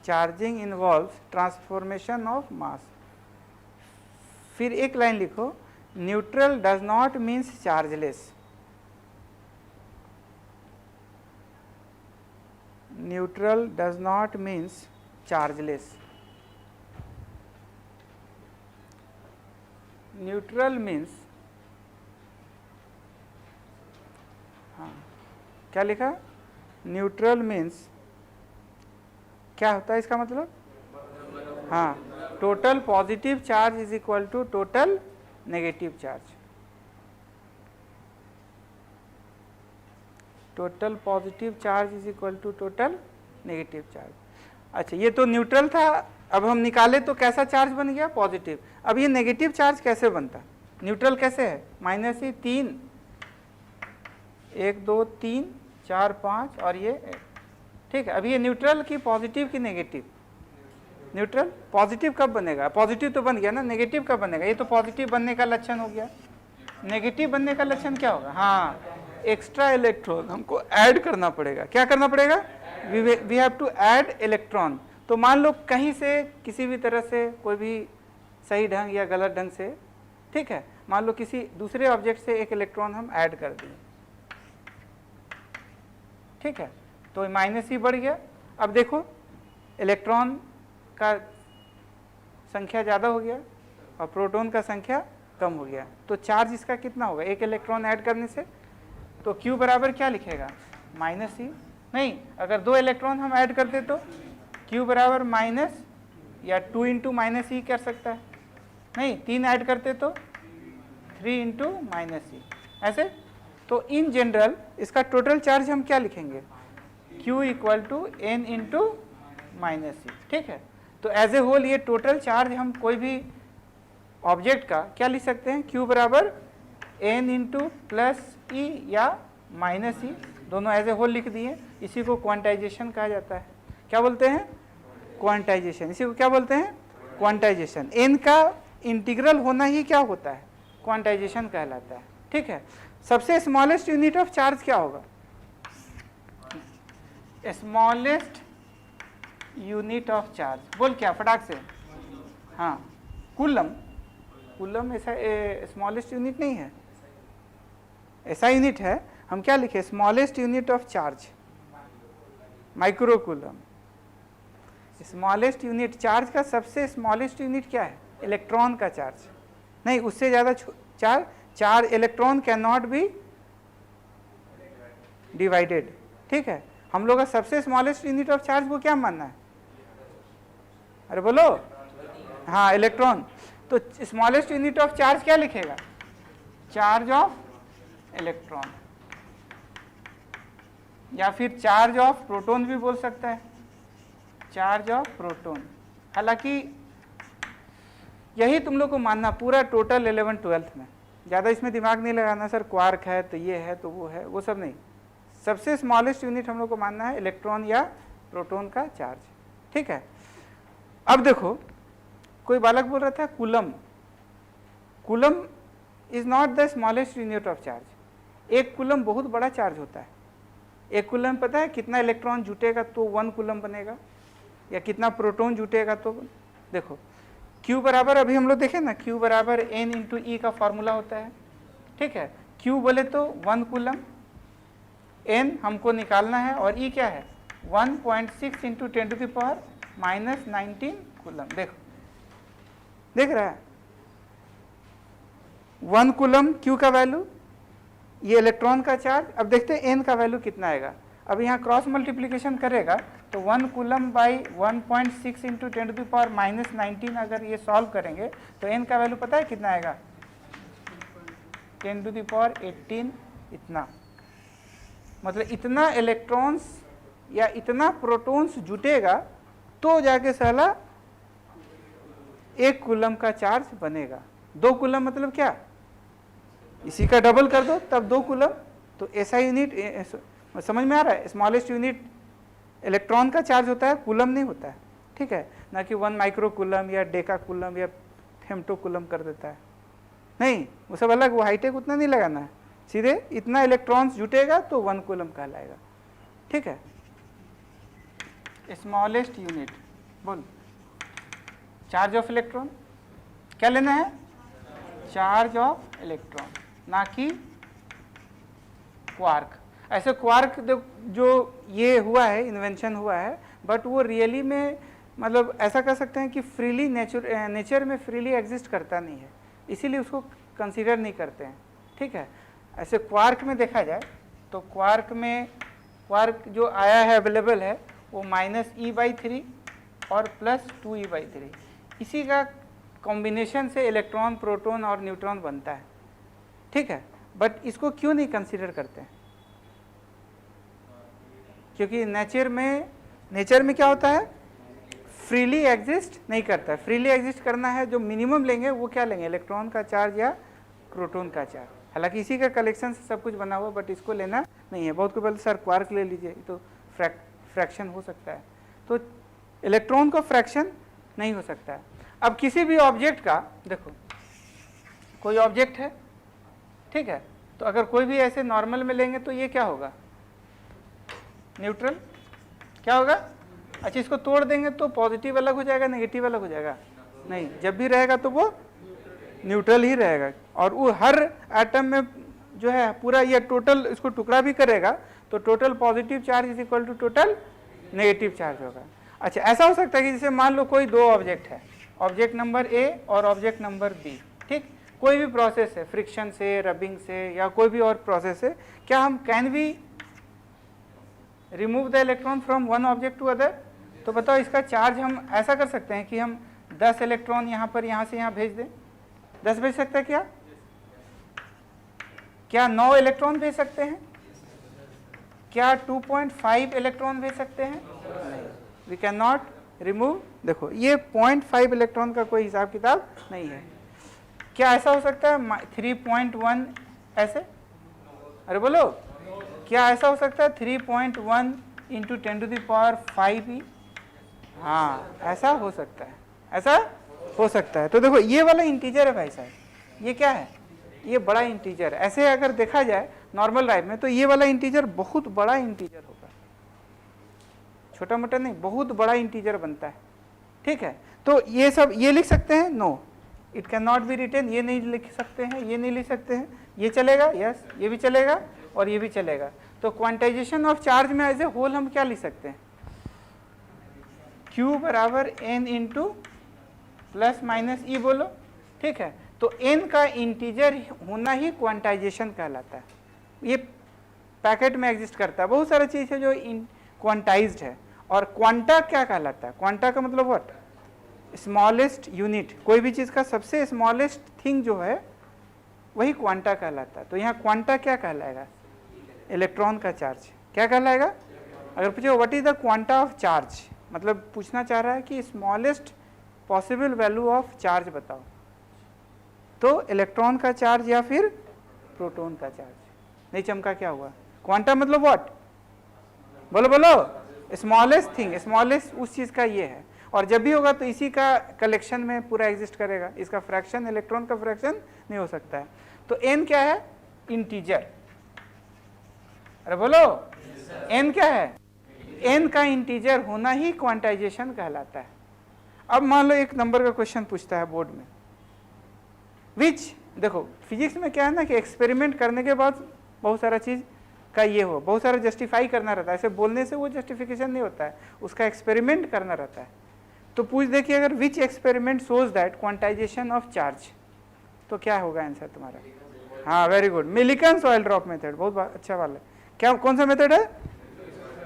S1: Charging involves transformation of mass. फिर एक लाइन लिखो, neutral does not means chargeless, neutral does not means chargeless, neutral means, हाँ क्या लिखा, neutral means क्या होता है इसका मतलब, हाँ total positive charge is equal to total negative charge, total positive charge is equal to total negative charge. अच्छा, ये तो न्यूट्रल था, अब हम निकाले तो कैसा चार्ज बन गया, पॉजिटिव। अब ये नेगेटिव चार्ज कैसे बनता, न्यूट्रल कैसे है, -3, 1 2 3 4 5 और ये, ठीक है। अब ये न्यूट्रल की पॉजिटिव की नेगेटिव, न्यूट्रल पॉजिटिव कब बनेगा, पॉजिटिव तो बन गया ना, नेगेटिव कब बनेगा, ये तो पॉजिटिव बनने का लक्षण हो गया, नेगेटिव बनने का लक्षण क्या होगा, हाँ एक्स्ट्रा इलेक्ट्रॉन हमको ऐड करना पड़ेगा। क्या करना पड़ेगा? We have to add electron. तो मान लो कहीं से किसी भी तरह से कोई भी सही ढंग या गलत ढंग से, ठीक है, मान लो किसी दूसरे ऑब्जेक्ट से एक इलेक्ट्रॉन हम ऐड कर दिए, ठीक है, तो माइनस ही बढ़ गया। अब देखो इलेक्ट्रॉन का संख्या ज़्यादा हो गया और प्रोटॉन का संख्या कम हो गया, तो चार्ज इसका कितना होगा एक इलेक्ट्रॉन ऐड करने से? तो Q बराबर क्या लिखेगा? माइनस ही। नहीं, अगर 2 इलेक्ट्रॉन हम ऐड करते तो Q बराबर माइनस या 2 इंटू माइनस ही कर सकता है। नहीं, 3 ऐड करते तो 3 इंटू माइनस ही, ऐसे। तो इन जनरल इसका टोटल चार्ज हम क्या लिखेंगे? Q equal to n into minus ही, ठीक है। तो एज ए होल ये टोटल चार्ज हम कोई भी ऑब्जेक्ट का क्या लिख सकते हैं? Q बराबर n इंटू प्लस ई या माइनस ई, दोनों एज ए होल लिख दिए। इसी को क्वांटाइजेशन कहा जाता है। क्या बोलते हैं? क्वांटाइजेशन। इसी को क्या बोलते हैं? क्वांटाइजेशन। n का इंटीग्रल होना ही क्या होता है? क्वांटाइजेशन कहलाता है, ठीक है। सबसे स्मॉलेस्ट यूनिट ऑफ चार्ज क्या होगा? स्मॉलेस्ट यूनिट ऑफ चार्ज, बोल क्या फटाक से? हाँ, कूलम। कूलम ऐसा स्मॉलेस्ट यूनिट नहीं है, ऐसा यूनिट है। हम क्या लिखे? Smallest unit of charge micro coulomb. Smallest unit charge का सबसे स्मॉलेस्ट यूनिट क्या है? इलेक्ट्रॉन का चार्ज। नहीं, उससे ज़्यादा चार electron can not B divided, ठीक है। हम लोग का सबसे स्मॉलेस्ट यूनिट ऑफ चार्ज को क्या मानना है? अरे बोलो। हाँ, इलेक्ट्रॉन। तो स्मॉलेस्ट यूनिट ऑफ चार्ज क्या लिखेगा? चार्ज ऑफ इलेक्ट्रॉन, या फिर चार्ज ऑफ प्रोटॉन भी बोल सकता है, चार्ज ऑफ प्रोटॉन। हालांकि यही तुम लोग को मानना पूरा टोटल 11th-12th में, ज़्यादा इसमें दिमाग नहीं लगाना सर क्वार्क है तो ये है तो वो है, वो सब नहीं। सबसे स्मॉलेस्ट यूनिट हम लोग को मानना है इलेक्ट्रॉन या प्रोटॉन का चार्ज, ठीक है। अब देखो कोई बालक बोल रहा था coulomb. Coulomb is not the smallest unit of charge. एक कूलम बहुत बड़ा चार्ज होता है। एक कूलम पता है कितना इलेक्ट्रॉन जुटेगा तो 1 कूलम बनेगा, या कितना प्रोटॉन जुटेगा तो देखो Q बराबर, अभी हम लोग देखें ना, Q बराबर n इंटू ई का फॉर्मूला होता है, ठीक है। Q बोले तो 1 कूलम, n हमको निकालना है और E क्या है? 1.6 इंटू 10⁻⁻19 कूलम। देखो देख रहा है 1 कूलम Q का वैल्यू, ये इलेक्ट्रॉन का चार्ज। अब देखते हैं n का वैल्यू कितना आएगा। अब यहाँ क्रॉस मल्टीप्लिकेशन करेगा तो 1 कूलम बाई 1.6 इंटू 10⁻⁻19 अगर ये सॉल्व करेंगे तो n का वैल्यू पता है कितना आएगा? 10⁻18 इतना। मतलब इतना इलेक्ट्रॉन्स या इतना प्रोटॉन्स जुटेगा तो जाके साला 1 कूलम का चार्ज बनेगा। 2 कूलम मतलब क्या? इसी का डबल कर दो तब 2 कूलम। तो ऐसा यूनिट समझ में आ रहा है? स्मॉलेस्ट यूनिट इलेक्ट्रॉन का चार्ज होता है, कूलम नहीं होता है, ठीक है। ना कि 1 माइक्रो कूलम या डेका कूलम या फेम्टो कूलम कर देता है, नहीं, वो सब अलग। वो हाईटेक उतना नहीं लगाना है, सीधे इतना इलेक्ट्रॉन्स जुटेगा तो 1 कूलम कहलाएगा, ठीक है। स्मॉलेस्ट यूनिट बोल, चार्ज ऑफ इलेक्ट्रॉन। क्या लेना है? चार्ज ऑफ इलेक्ट्रॉन, ना कि क्वार्क। ऐसे क्वार्क जो ये हुआ है, इन्वेंशन हुआ है, बट वो रियली में मतलब ऐसा कर सकते हैं कि फ्रीली नेचर में फ्रीली एग्जिस्ट करता नहीं है, इसीलिए उसको कंसीडर नहीं करते हैं, ठीक है। ऐसे क्वार्क में देखा जाए तो क्वार्क में क्वार्क जो आया है अवेलेबल है वो -e/3 और +2e/3, इसी का कॉम्बिनेशन से इलेक्ट्रॉन, प्रोटॉन और न्यूट्रॉन बनता है, ठीक है। बट इसको क्यों नहीं कंसीडर करते हैं? क्योंकि नेचर में क्या होता है? फ्रीली एग्जिस्ट नहीं करता है। फ्रीली एग्जिस्ट करना है जो मिनिमम लेंगे वो क्या लेंगे? इलेक्ट्रॉन का चार्ज या प्रोटॉन का चार्ज। हालांकि इसी का कलेक्शन से सब कुछ बना हुआ, बट इसको लेना नहीं है। बहुत को बोलते सर क्वार्क ले लीजिए, तो फ्रैक्शन हो सकता है, तो इलेक्ट्रॉन का फ्रैक्शन नहीं हो सकता है। अब किसी भी ऑब्जेक्ट का देखो, कोई ऑब्जेक्ट है, ठीक है, तो अगर कोई भी ऐसे नॉर्मल में लेंगे तो ये क्या होगा, न्यूट्रल। क्या होगा, अच्छा इसको तोड़ देंगे तो पॉजिटिव अलग हो जाएगा, नेगेटिव अलग हो जाएगा, नहीं, जब भी रहेगा तो वो न्यूट्रल ही रहेगा। और वो हर एटम में जो है पूरा ये टोटल इसको टुकड़ा भी करेगा तो total positive charge is equal to total negative charge होगा। अच्छा ऐसा हो सकता है कि जैसे मान लो कोई दो ऑब्जेक्ट है, ऑब्जेक्ट नंबर ए और ऑब्जेक्ट नंबर बी, ठीक, कोई भी प्रोसेस है, फ्रिक्शन से, रबिंग से या कोई भी और प्रोसेस है, क्या हम can we remove the electron from one object to other? तो बताओ इसका चार्ज हम ऐसा कर सकते हैं कि हम 10 इलेक्ट्रॉन यहाँ पर यहाँ से यहाँ भेज दें, 10 भेज सकते हैं क्या? क्या 9 इलेक्ट्रॉन भेज सकते हैं? क्या 2.5 इलेक्ट्रॉन भेज सकते हैं? नहीं, वी कैन नॉट रिमूव। देखो ये 0.5 इलेक्ट्रॉन का कोई हिसाब किताब नहीं है। क्या ऐसा हो सकता है 3.1 ऐसे? अरे बोलो, क्या ऐसा हो सकता है 3.1 इंटू 10⁵ हाँ ऐसा हो सकता है, ऐसा हो सकता है। तो देखो ये वाला इंटीजर है भाई साहब, ये क्या है, ये बड़ा इंटीजर है। ऐसे अगर देखा जाए नॉर्मल लाइफ में तो ये वाला इंटीजर बहुत बड़ा इंटीजर होगा, छोटा मोटा नहीं, बहुत बड़ा इंटीजर बनता है, ठीक है। तो ये सब ये लिख सकते हैं, no it can not be written, ये नहीं लिख सकते हैं, ये नहीं लिख सकते हैं, ये चलेगा, यस ये भी चलेगा और ये भी चलेगा। तो क्वांटाइजेशन ऑफ चार्ज में एज ए होल हम क्या लिख सकते हैं, Q बराबर n इंटू प्लस माइनस ई बोलो, ठीक है। तो n का इंटीजर होना ही क्वांटाइजेशन कहलाता है। ये पैकेट में एग्जिस्ट करता है, बहुत सारी चीज़ है जो क्वांटाइज्ड है। और क्वांटा क्या कहलाता है, क्वांटा का मतलब व्हाट, स्मॉलेस्ट यूनिट, कोई भी चीज़ का सबसे स्मॉलेस्ट थिंग जो है वही क्वांटा कहलाता है। तो यहाँ क्वांटा क्या कहलाएगा, इलेक्ट्रॉन का चार्ज क्या कहलाएगा। अगर पूछो what is the quanta of charge, मतलब पूछना चाह रहा है कि smallest possible value of charge बताओ, तो इलेक्ट्रॉन का चार्ज या फिर प्रोटॉन का चार्ज। नहीं चमका, क्या हुआ, क्वांटा मतलब व्हाट, बोलो बोलो, स्मॉलेस्ट थिंग, स्मॉलेस्ट उस चीज़ का ये है। और जब भी होगा तो इसी का कलेक्शन में पूरा एग्जिस्ट करेगा, इसका फ्रैक्शन, इलेक्ट्रॉन का फ्रैक्शन नहीं हो सकता है। तो n क्या है, इंटीजर। अरे बोलो n क्या है, n का इंटीजर होना ही क्वांटाइजेशन कहलाता है। अब मान लो एक नंबर का क्वेश्चन पूछता है बोर्ड में, विच, देखो फिजिक्स में क्या है ना कि एक्सपेरिमेंट करने के बाद बहुत सारा चीज़ का ये हो, बहुत सारा जस्टिफाई करना रहता है, ऐसे बोलने से वो जस्टिफिकेशन नहीं होता है, उसका एक्सपेरिमेंट करना रहता है। तो पूछ देखिए अगर which experiment shows that quantization of charge, तो क्या होगा आंसर तुम्हारा। हाँ very good, Millikan's oil drop method, बहुत अच्छा वाला है। क्या, कौन सा मेथड है,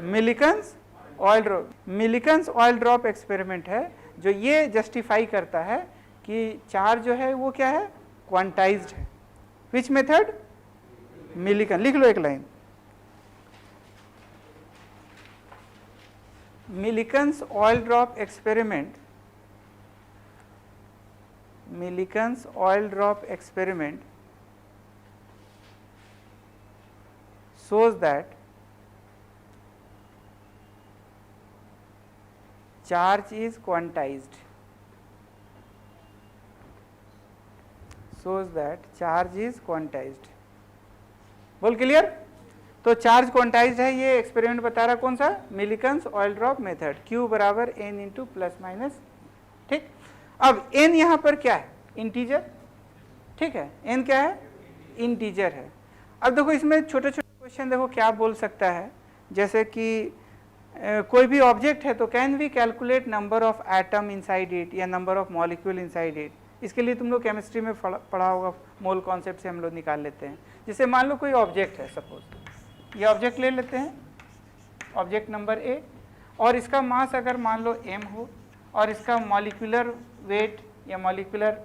S1: Millikan's oil drop. Millikan's oil drop experiment है जो ये जस्टिफाई करता है कि चार्ज जो है वो क्या है, क्वांटाइज्ड है। विच मेथड, मिलिकन, लिख लो एक line, Millikan's oil drop experiment, Millikan's oil drop experiment shows that charge is quantized, shows that charge is quantized। बोल क्लियर। तो चार्ज क्वांटाइज्ड है, ये एक्सपेरिमेंट बता रहा कौन सा, Millikan's oil drop method, Q बराबर n इंटू प्लस माइनस, ठीक। अब n यहाँ पर क्या है, इंटीजर, ठीक है, n क्या है, इंटीजर है। अब देखो इसमें छोटे छोटे क्वेश्चन देखो क्या बोल सकता है, जैसे कि कोई भी ऑब्जेक्ट है तो can we calculate number of atom inside it या number of molecule inside it. इसके लिए तुम लोग केमिस्ट्री में पढ़ा होगा, मोल कॉन्सेप्ट से हम लोग निकाल लेते हैं। जैसे मान लो कोई ऑब्जेक्ट है, सपोज ये ऑब्जेक्ट ले लेते हैं, ऑब्जेक्ट नंबर ए, और इसका मास अगर मान लो m हो और इसका मॉलिक्यूलर वेट या मॉलिक्यूलर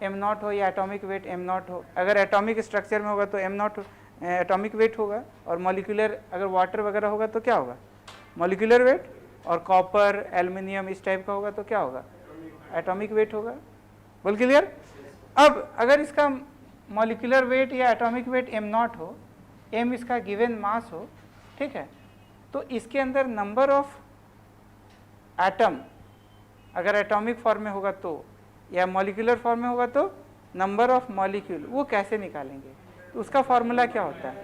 S1: m0 हो या एटॉमिक वेट m0 हो। अगर एटॉमिक स्ट्रक्चर में होगा तो m0 एटॉमिक वेट होगा, और मॉलिक्यूलर अगर वाटर वगैरह होगा तो क्या होगा, मॉलिक्यूलर वेट, और कॉपर एल्युमिनियम इस टाइप का होगा तो क्या होगा, एटॉमिक वेट होगा। बोल क्लियर। अब अगर इसका मॉलिक्यूलर वेट या एटॉमिक वेट m0 हो, m इसका गिवन मास हो, ठीक है, तो इसके अंदर नंबर ऑफ एटम अगर एटॉमिक फॉर्म में होगा तो, या मॉलिक्यूलर फॉर्म में होगा तो नंबर ऑफ मॉलिक्यूल, वो कैसे निकालेंगे। तो उसका फॉर्मूला क्या होता है?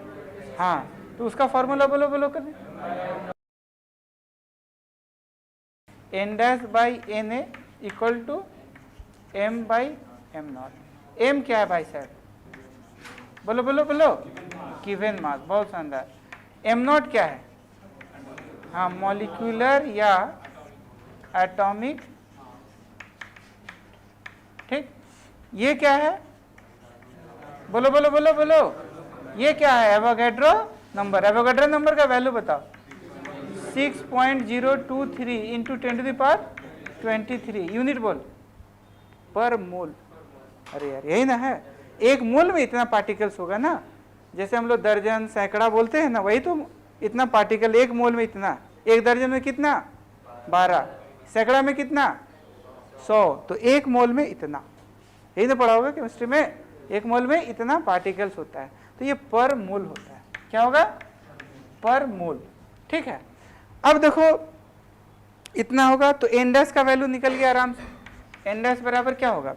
S1: हाँ, तो उसका फॉर्मूला बोलो बोलो कर, N dash by N A equal to M by M naught. M क्या है भाई साहब? बोलो बोलो बोलो, गिवन मास, बहुत शानदार। एम नॉट क्या है? हाँ, मॉलिक्यूलर या एटॉमिक, ठीक। ये क्या है? बोलो बोलो बोलो बोलो, ये क्या है? Avogadro number. एवोगैड्रो नंबर का वैल्यू बताओ। 6.023 इंटू 10⁻23 यूनिट बोल पर मोल। अरे यार यही ना है, एक मोल में इतना पार्टिकल्स होगा ना, जैसे हम लोग दर्जन सैकड़ा बोलते हैं ना, वही तो इतना पार्टिकल एक मोल में इतना। एक दर्जन में कितना? 12। सैकड़ा में कितना? 100। तो एक मोल में इतना, यही ना पढ़ा होगा केमिस्ट्री में, एक मोल में इतना पार्टिकल्स होता है। तो ये पर मोल होता है। क्या होगा? पर मोल, ठीक है। अब देखो इतना होगा तो एन डैश का वैल्यू निकल गया आराम से। एन डैश बराबर क्या होगा?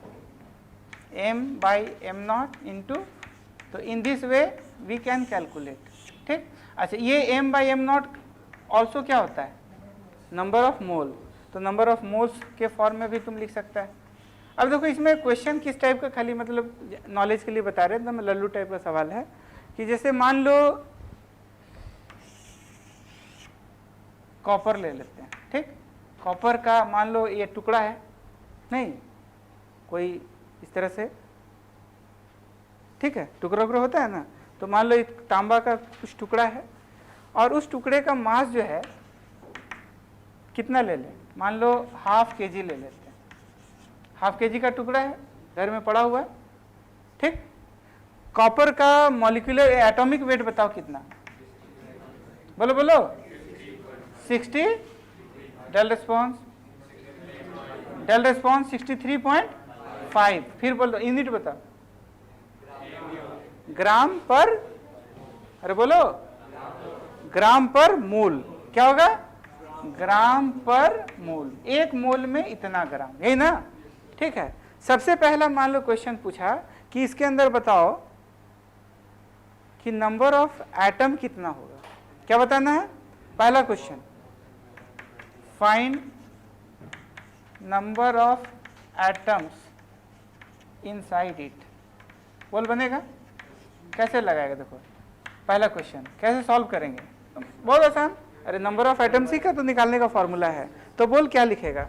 S1: M by am not into, तो in this way we can calculate, ठीक। अच्छा, ये m by M not also क्या होता है? Number of mole. तो नंबर ऑफ मोल्स के फॉर्म में भी तुम लिख सकता है। अब देखो इसमें क्वेश्चन किस टाइप का, खाली मतलब नॉलेज के लिए बता रहे हैं, एकदम लल्लू टाइप का सवाल है कि जैसे मान लो कॉपर ले लेते हैं, ठीक। कॉपर का मान लो ये टुकड़ा है, नहीं कोई इस तरह से, ठीक है, टुकड़ा टुकड़ा होता है ना, तो मान लो एक तांबा का कुछ टुकड़ा है और उस टुकड़े का मास जो है कितना ले लें? मान लो ½ kg ले लेते हैं। ½ kg का टुकड़ा है, घर में पड़ा हुआ है, ठीक। कॉपर का मॉलिक्यूलर एटॉमिक वेट बताओ कितना? बोलो बोलो, 60। Dull response 63.5। फिर बोलो यूनिट बताओ, ग्राम पर, अरे बोलो, ग्राम पर मोल। क्या होगा? ग्राम पर मोल। एक मोल में इतना ग्राम, यही ना, ठीक है। सबसे पहला मान लो क्वेश्चन पूछा कि इसके अंदर बताओ कि नंबर ऑफ एटम कितना होगा। क्या बताना है? पहला question, find number of atoms inside it. बोल बनेगा? कैसे लगाएगा? देखो पहला क्वेश्चन कैसे सॉल्व करेंगे? बहुत आसान। अरे नंबर ऑफ एटम्स ही का तो निकालने का फॉर्मूला है। तो बोल क्या लिखेगा?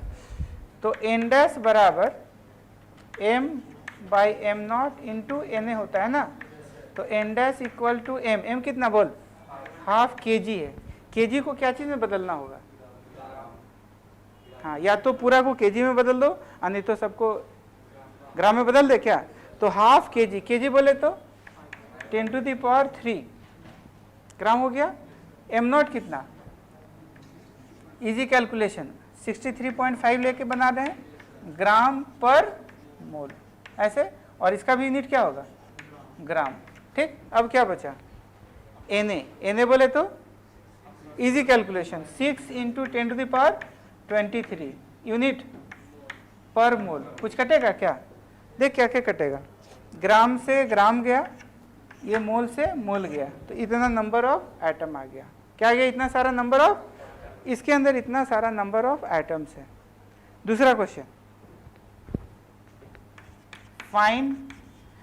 S1: तो एन डैश बराबर M by am not into N A होता है ना, तो N dash equal to M. M कितना बोल? ½ kg है। kg को क्या चीज में बदलना होगा? हाँ, या तो पूरा को kg में बदल दो और नहीं तो सबको ग्राम में बदल दे क्या? तो ½ kg, kg बोले तो 10⁻³ ग्राम हो गया। एम नॉट कितना? इजी कैलकुलेशन, 63.5 लेके बना रहे हैं, ग्राम पर मोल ऐसे, और इसका भी यूनिट क्या होगा? ग्राम, ठीक। अब क्या बचा? एन ए बोले तो इजी कैलकुलेशन 6 इंटू 10⁻23 यूनिट पर मोल। कुछ कटेगा क्या? देख क्या क्या कटेगा, ग्राम से ग्राम गया, ये मोल से मोल गया, तो इतना नंबर ऑफ एटम आ गया। क्या गया? इतना सारा नंबर ऑफ, इसके अंदर इतना सारा नंबर ऑफ एटम्स है। दूसरा क्वेश्चन, फाइंड,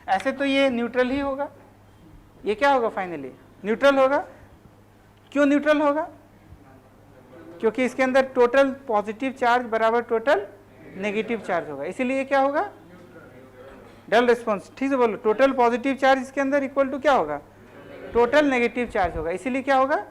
S1: ऐसे तो ये न्यूट्रल ही होगा, ये क्या होगा? फाइनली न्यूट्रल होगा। क्यों न्यूट्रल होगा? क्योंकि इसके अंदर टोटल पॉजिटिव चार्ज बराबर टोटल नेगेटिव चार्ज होगा, इसीलिए क्या होगा? डेल रिस्पॉन्स, ठीक से बोलो, टोटल पॉजिटिव चार्ज इसके अंदर इक्वल टू क्या होगा? टोटल नेगेटिव चार्ज होगा, इसीलिए क्या होगा?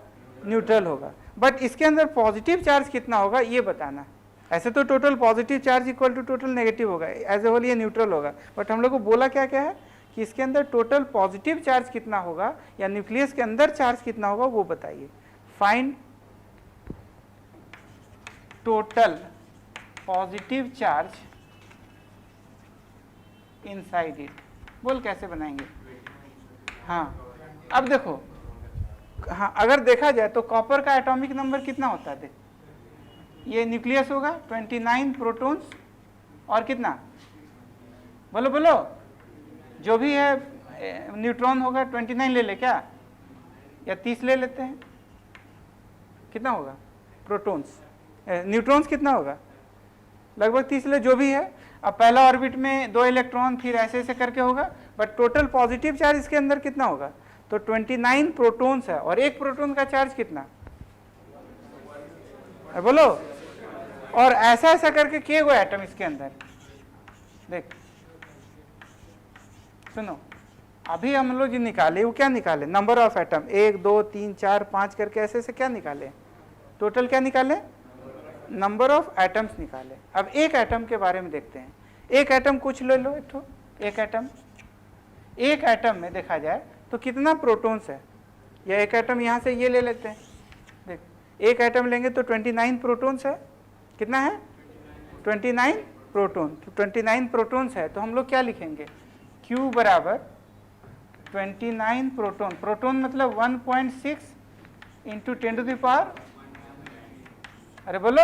S1: न्यूट्रल होगा। बट इसके अंदर पॉजिटिव चार्ज कितना होगा ये बताना। ऐसे तो total positive charge equal to total negative होगा, एज ए होल ये न्यूट्रल होगा। बट हम लोग को बोला क्या क्या है कि इसके अंदर टोटल पॉजिटिव चार्ज कितना होगा या न्यूक्लियस के अंदर चार्ज कितना होगा वो बताइए। Find total positive charge inside it. बोल कैसे बनाएंगे? हाँ, अब देखो, हाँ अगर देखा जाए तो कॉपर का एटॉमिक नंबर कितना होता है? देख, ये न्यूक्लियस होगा 29 प्रोटॉन्स और कितना? बोलो बोलो, जो भी है न्यूट्रॉन होगा 29 ले ले क्या, या 30 ले लेते हैं, कितना होगा प्रोटॉन्स, न्यूट्रॉन्स कितना होगा, लगभग 30 ले, जो भी है। अब पहला ऑर्बिट में 2 इलेक्ट्रॉन, फिर ऐसे ऐसे करके होगा, बट टोटल पॉजिटिव चार्ज इसके अंदर कितना होगा, तो 29 प्रोटॉन्स है, और एक प्रोटॉन का चार्ज कितना, बोलो, और ऐसा ऐसा करके के गो एटम इसके अंदर, देख सुनो, अभी हम लोग जो निकाले वो क्या निकाले, नंबर ऑफ एटम, 1 2 3 4 5 करके ऐसे ऐसे क्या निकाले, टोटल क्या निकाले, नंबर ऑफ एटम्स निकाले। अब एक एटम के बारे में देखते हैं, एक एटम कुछ ले लो, एक एटम, एक एटम में देखा जाए तो कितना प्रोटॉन्स है, या एक एटम यहाँ से ये ले लेते हैं, देख एक एटम लेंगे तो 29 प्रोटॉन्स है, कितना है 29 प्रोटॉन, तो 29 प्रोटॉन्स है, तो हम लोग क्या लिखेंगे, Q बराबर 29 प्रोटॉन, प्रोटॉन मतलब 1.6 इंटू 10⁻, अरे बोलो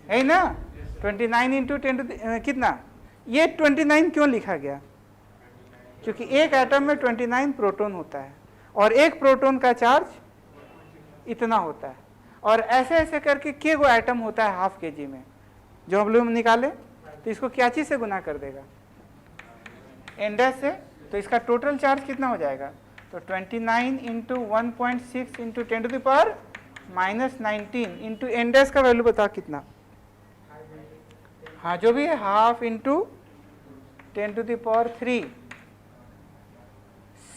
S1: है ना, 29 इंटू 10 कितना, ये 29 क्यों लिखा गया, क्योंकि एक एटम में 29 प्रोटॉन होता है, और एक प्रोटॉन का चार्ज इतना होता है, और ऐसे ऐसे करके के गो एटम होता है हाफ के जी में, जो हम लोग निकाले, तो इसको क्या चीज से गुना कर देगा, एन से, तो इसका टोटल चार्ज कितना हो जाएगा, तो 29 इंटू 1.6 इंटू 10⁻⁻19 इंटू एन का वैल्यू बताओ कितना, हाँ जो भी है, हाफ इंटू 10⁻3,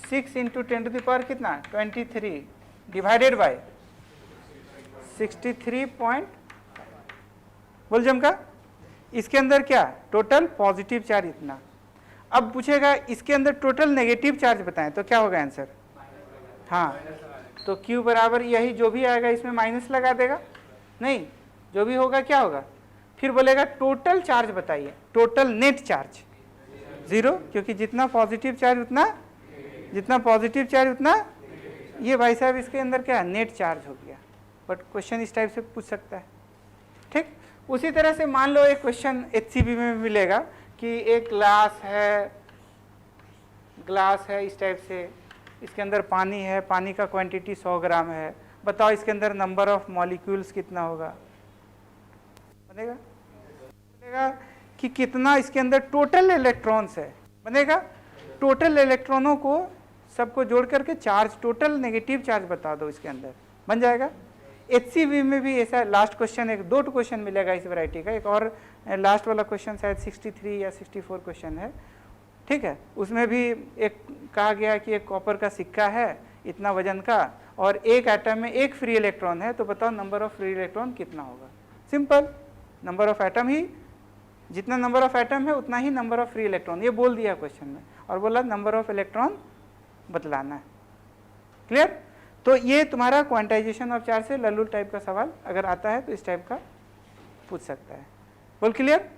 S1: 6 इंटू 10⁻, कितना 23, डिवाइडेड बाय 63 पॉइंट, बोल जमका, इसके अंदर क्या टोटल पॉजिटिव चार्ज इतना। अब पूछेगा इसके अंदर टोटल नेगेटिव चार्ज बताएं, तो क्या होगा आंसर, हाँ तो Q बराबर यही जो भी आएगा इसमें माइनस लगा देगा, नहीं जो भी होगा क्या होगा, फिर बोलेगा टोटल चार्ज बताइए, टोटल नेट चार्ज 0, क्योंकि जितना पॉजिटिव चार्ज उतना, जितना पॉजिटिव चार्ज उतना, ये भाई साहब इसके अंदर क्या नेट चार्ज हो गया, बट क्वेश्चन इस टाइप से पूछ सकता है, ठीक। उसी तरह से मान लो एक क्वेश्चन HCB में मिलेगा कि एक ग्लास है इस टाइप से, इसके अंदर पानी है, पानी का क्वांटिटी 100 ग्राम है, बताओ इसके अंदर नंबर ऑफ मॉलिक्यूल्स कितना होगा, बनेगा कि कितना इसके अंदर टोटल इलेक्ट्रॉन्स है, बनेगा टोटल इलेक्ट्रॉनों को सबको जोड़ करके चार्ज, टोटल नेगेटिव चार्ज बता दो, इसके अंदर बन जाएगा। HCB में भी ऐसा लास्ट क्वेश्चन, एक 2 क्वेश्चन मिलेगा इस वैरायटी का, एक और लास्ट वाला क्वेश्चन शायद 63 या 64 क्वेश्चन है, ठीक है, उसमें भी एक कहा गया कि एक कॉपर का सिक्का है इतना वजन का, और एक एटम में एक फ्री इलेक्ट्रॉन है, तो बताओ नंबर ऑफ फ्री इलेक्ट्रॉन कितना होगा, सिंपल, नंबर ऑफ एटम ही, जितना नंबर ऑफ एटम है उतना ही नंबर ऑफ फ्री इलेक्ट्रॉन, ये बोल दिया क्वेश्चन में, और बोला नंबर ऑफ इलेक्ट्रॉन बतलाना है, क्लियर। तो ये तुम्हारा क्वांटाइजेशन ऑफ चार्ज से लल्लू टाइप का सवाल अगर आता है तो इस टाइप का पूछ सकता है, बोल क्लियर।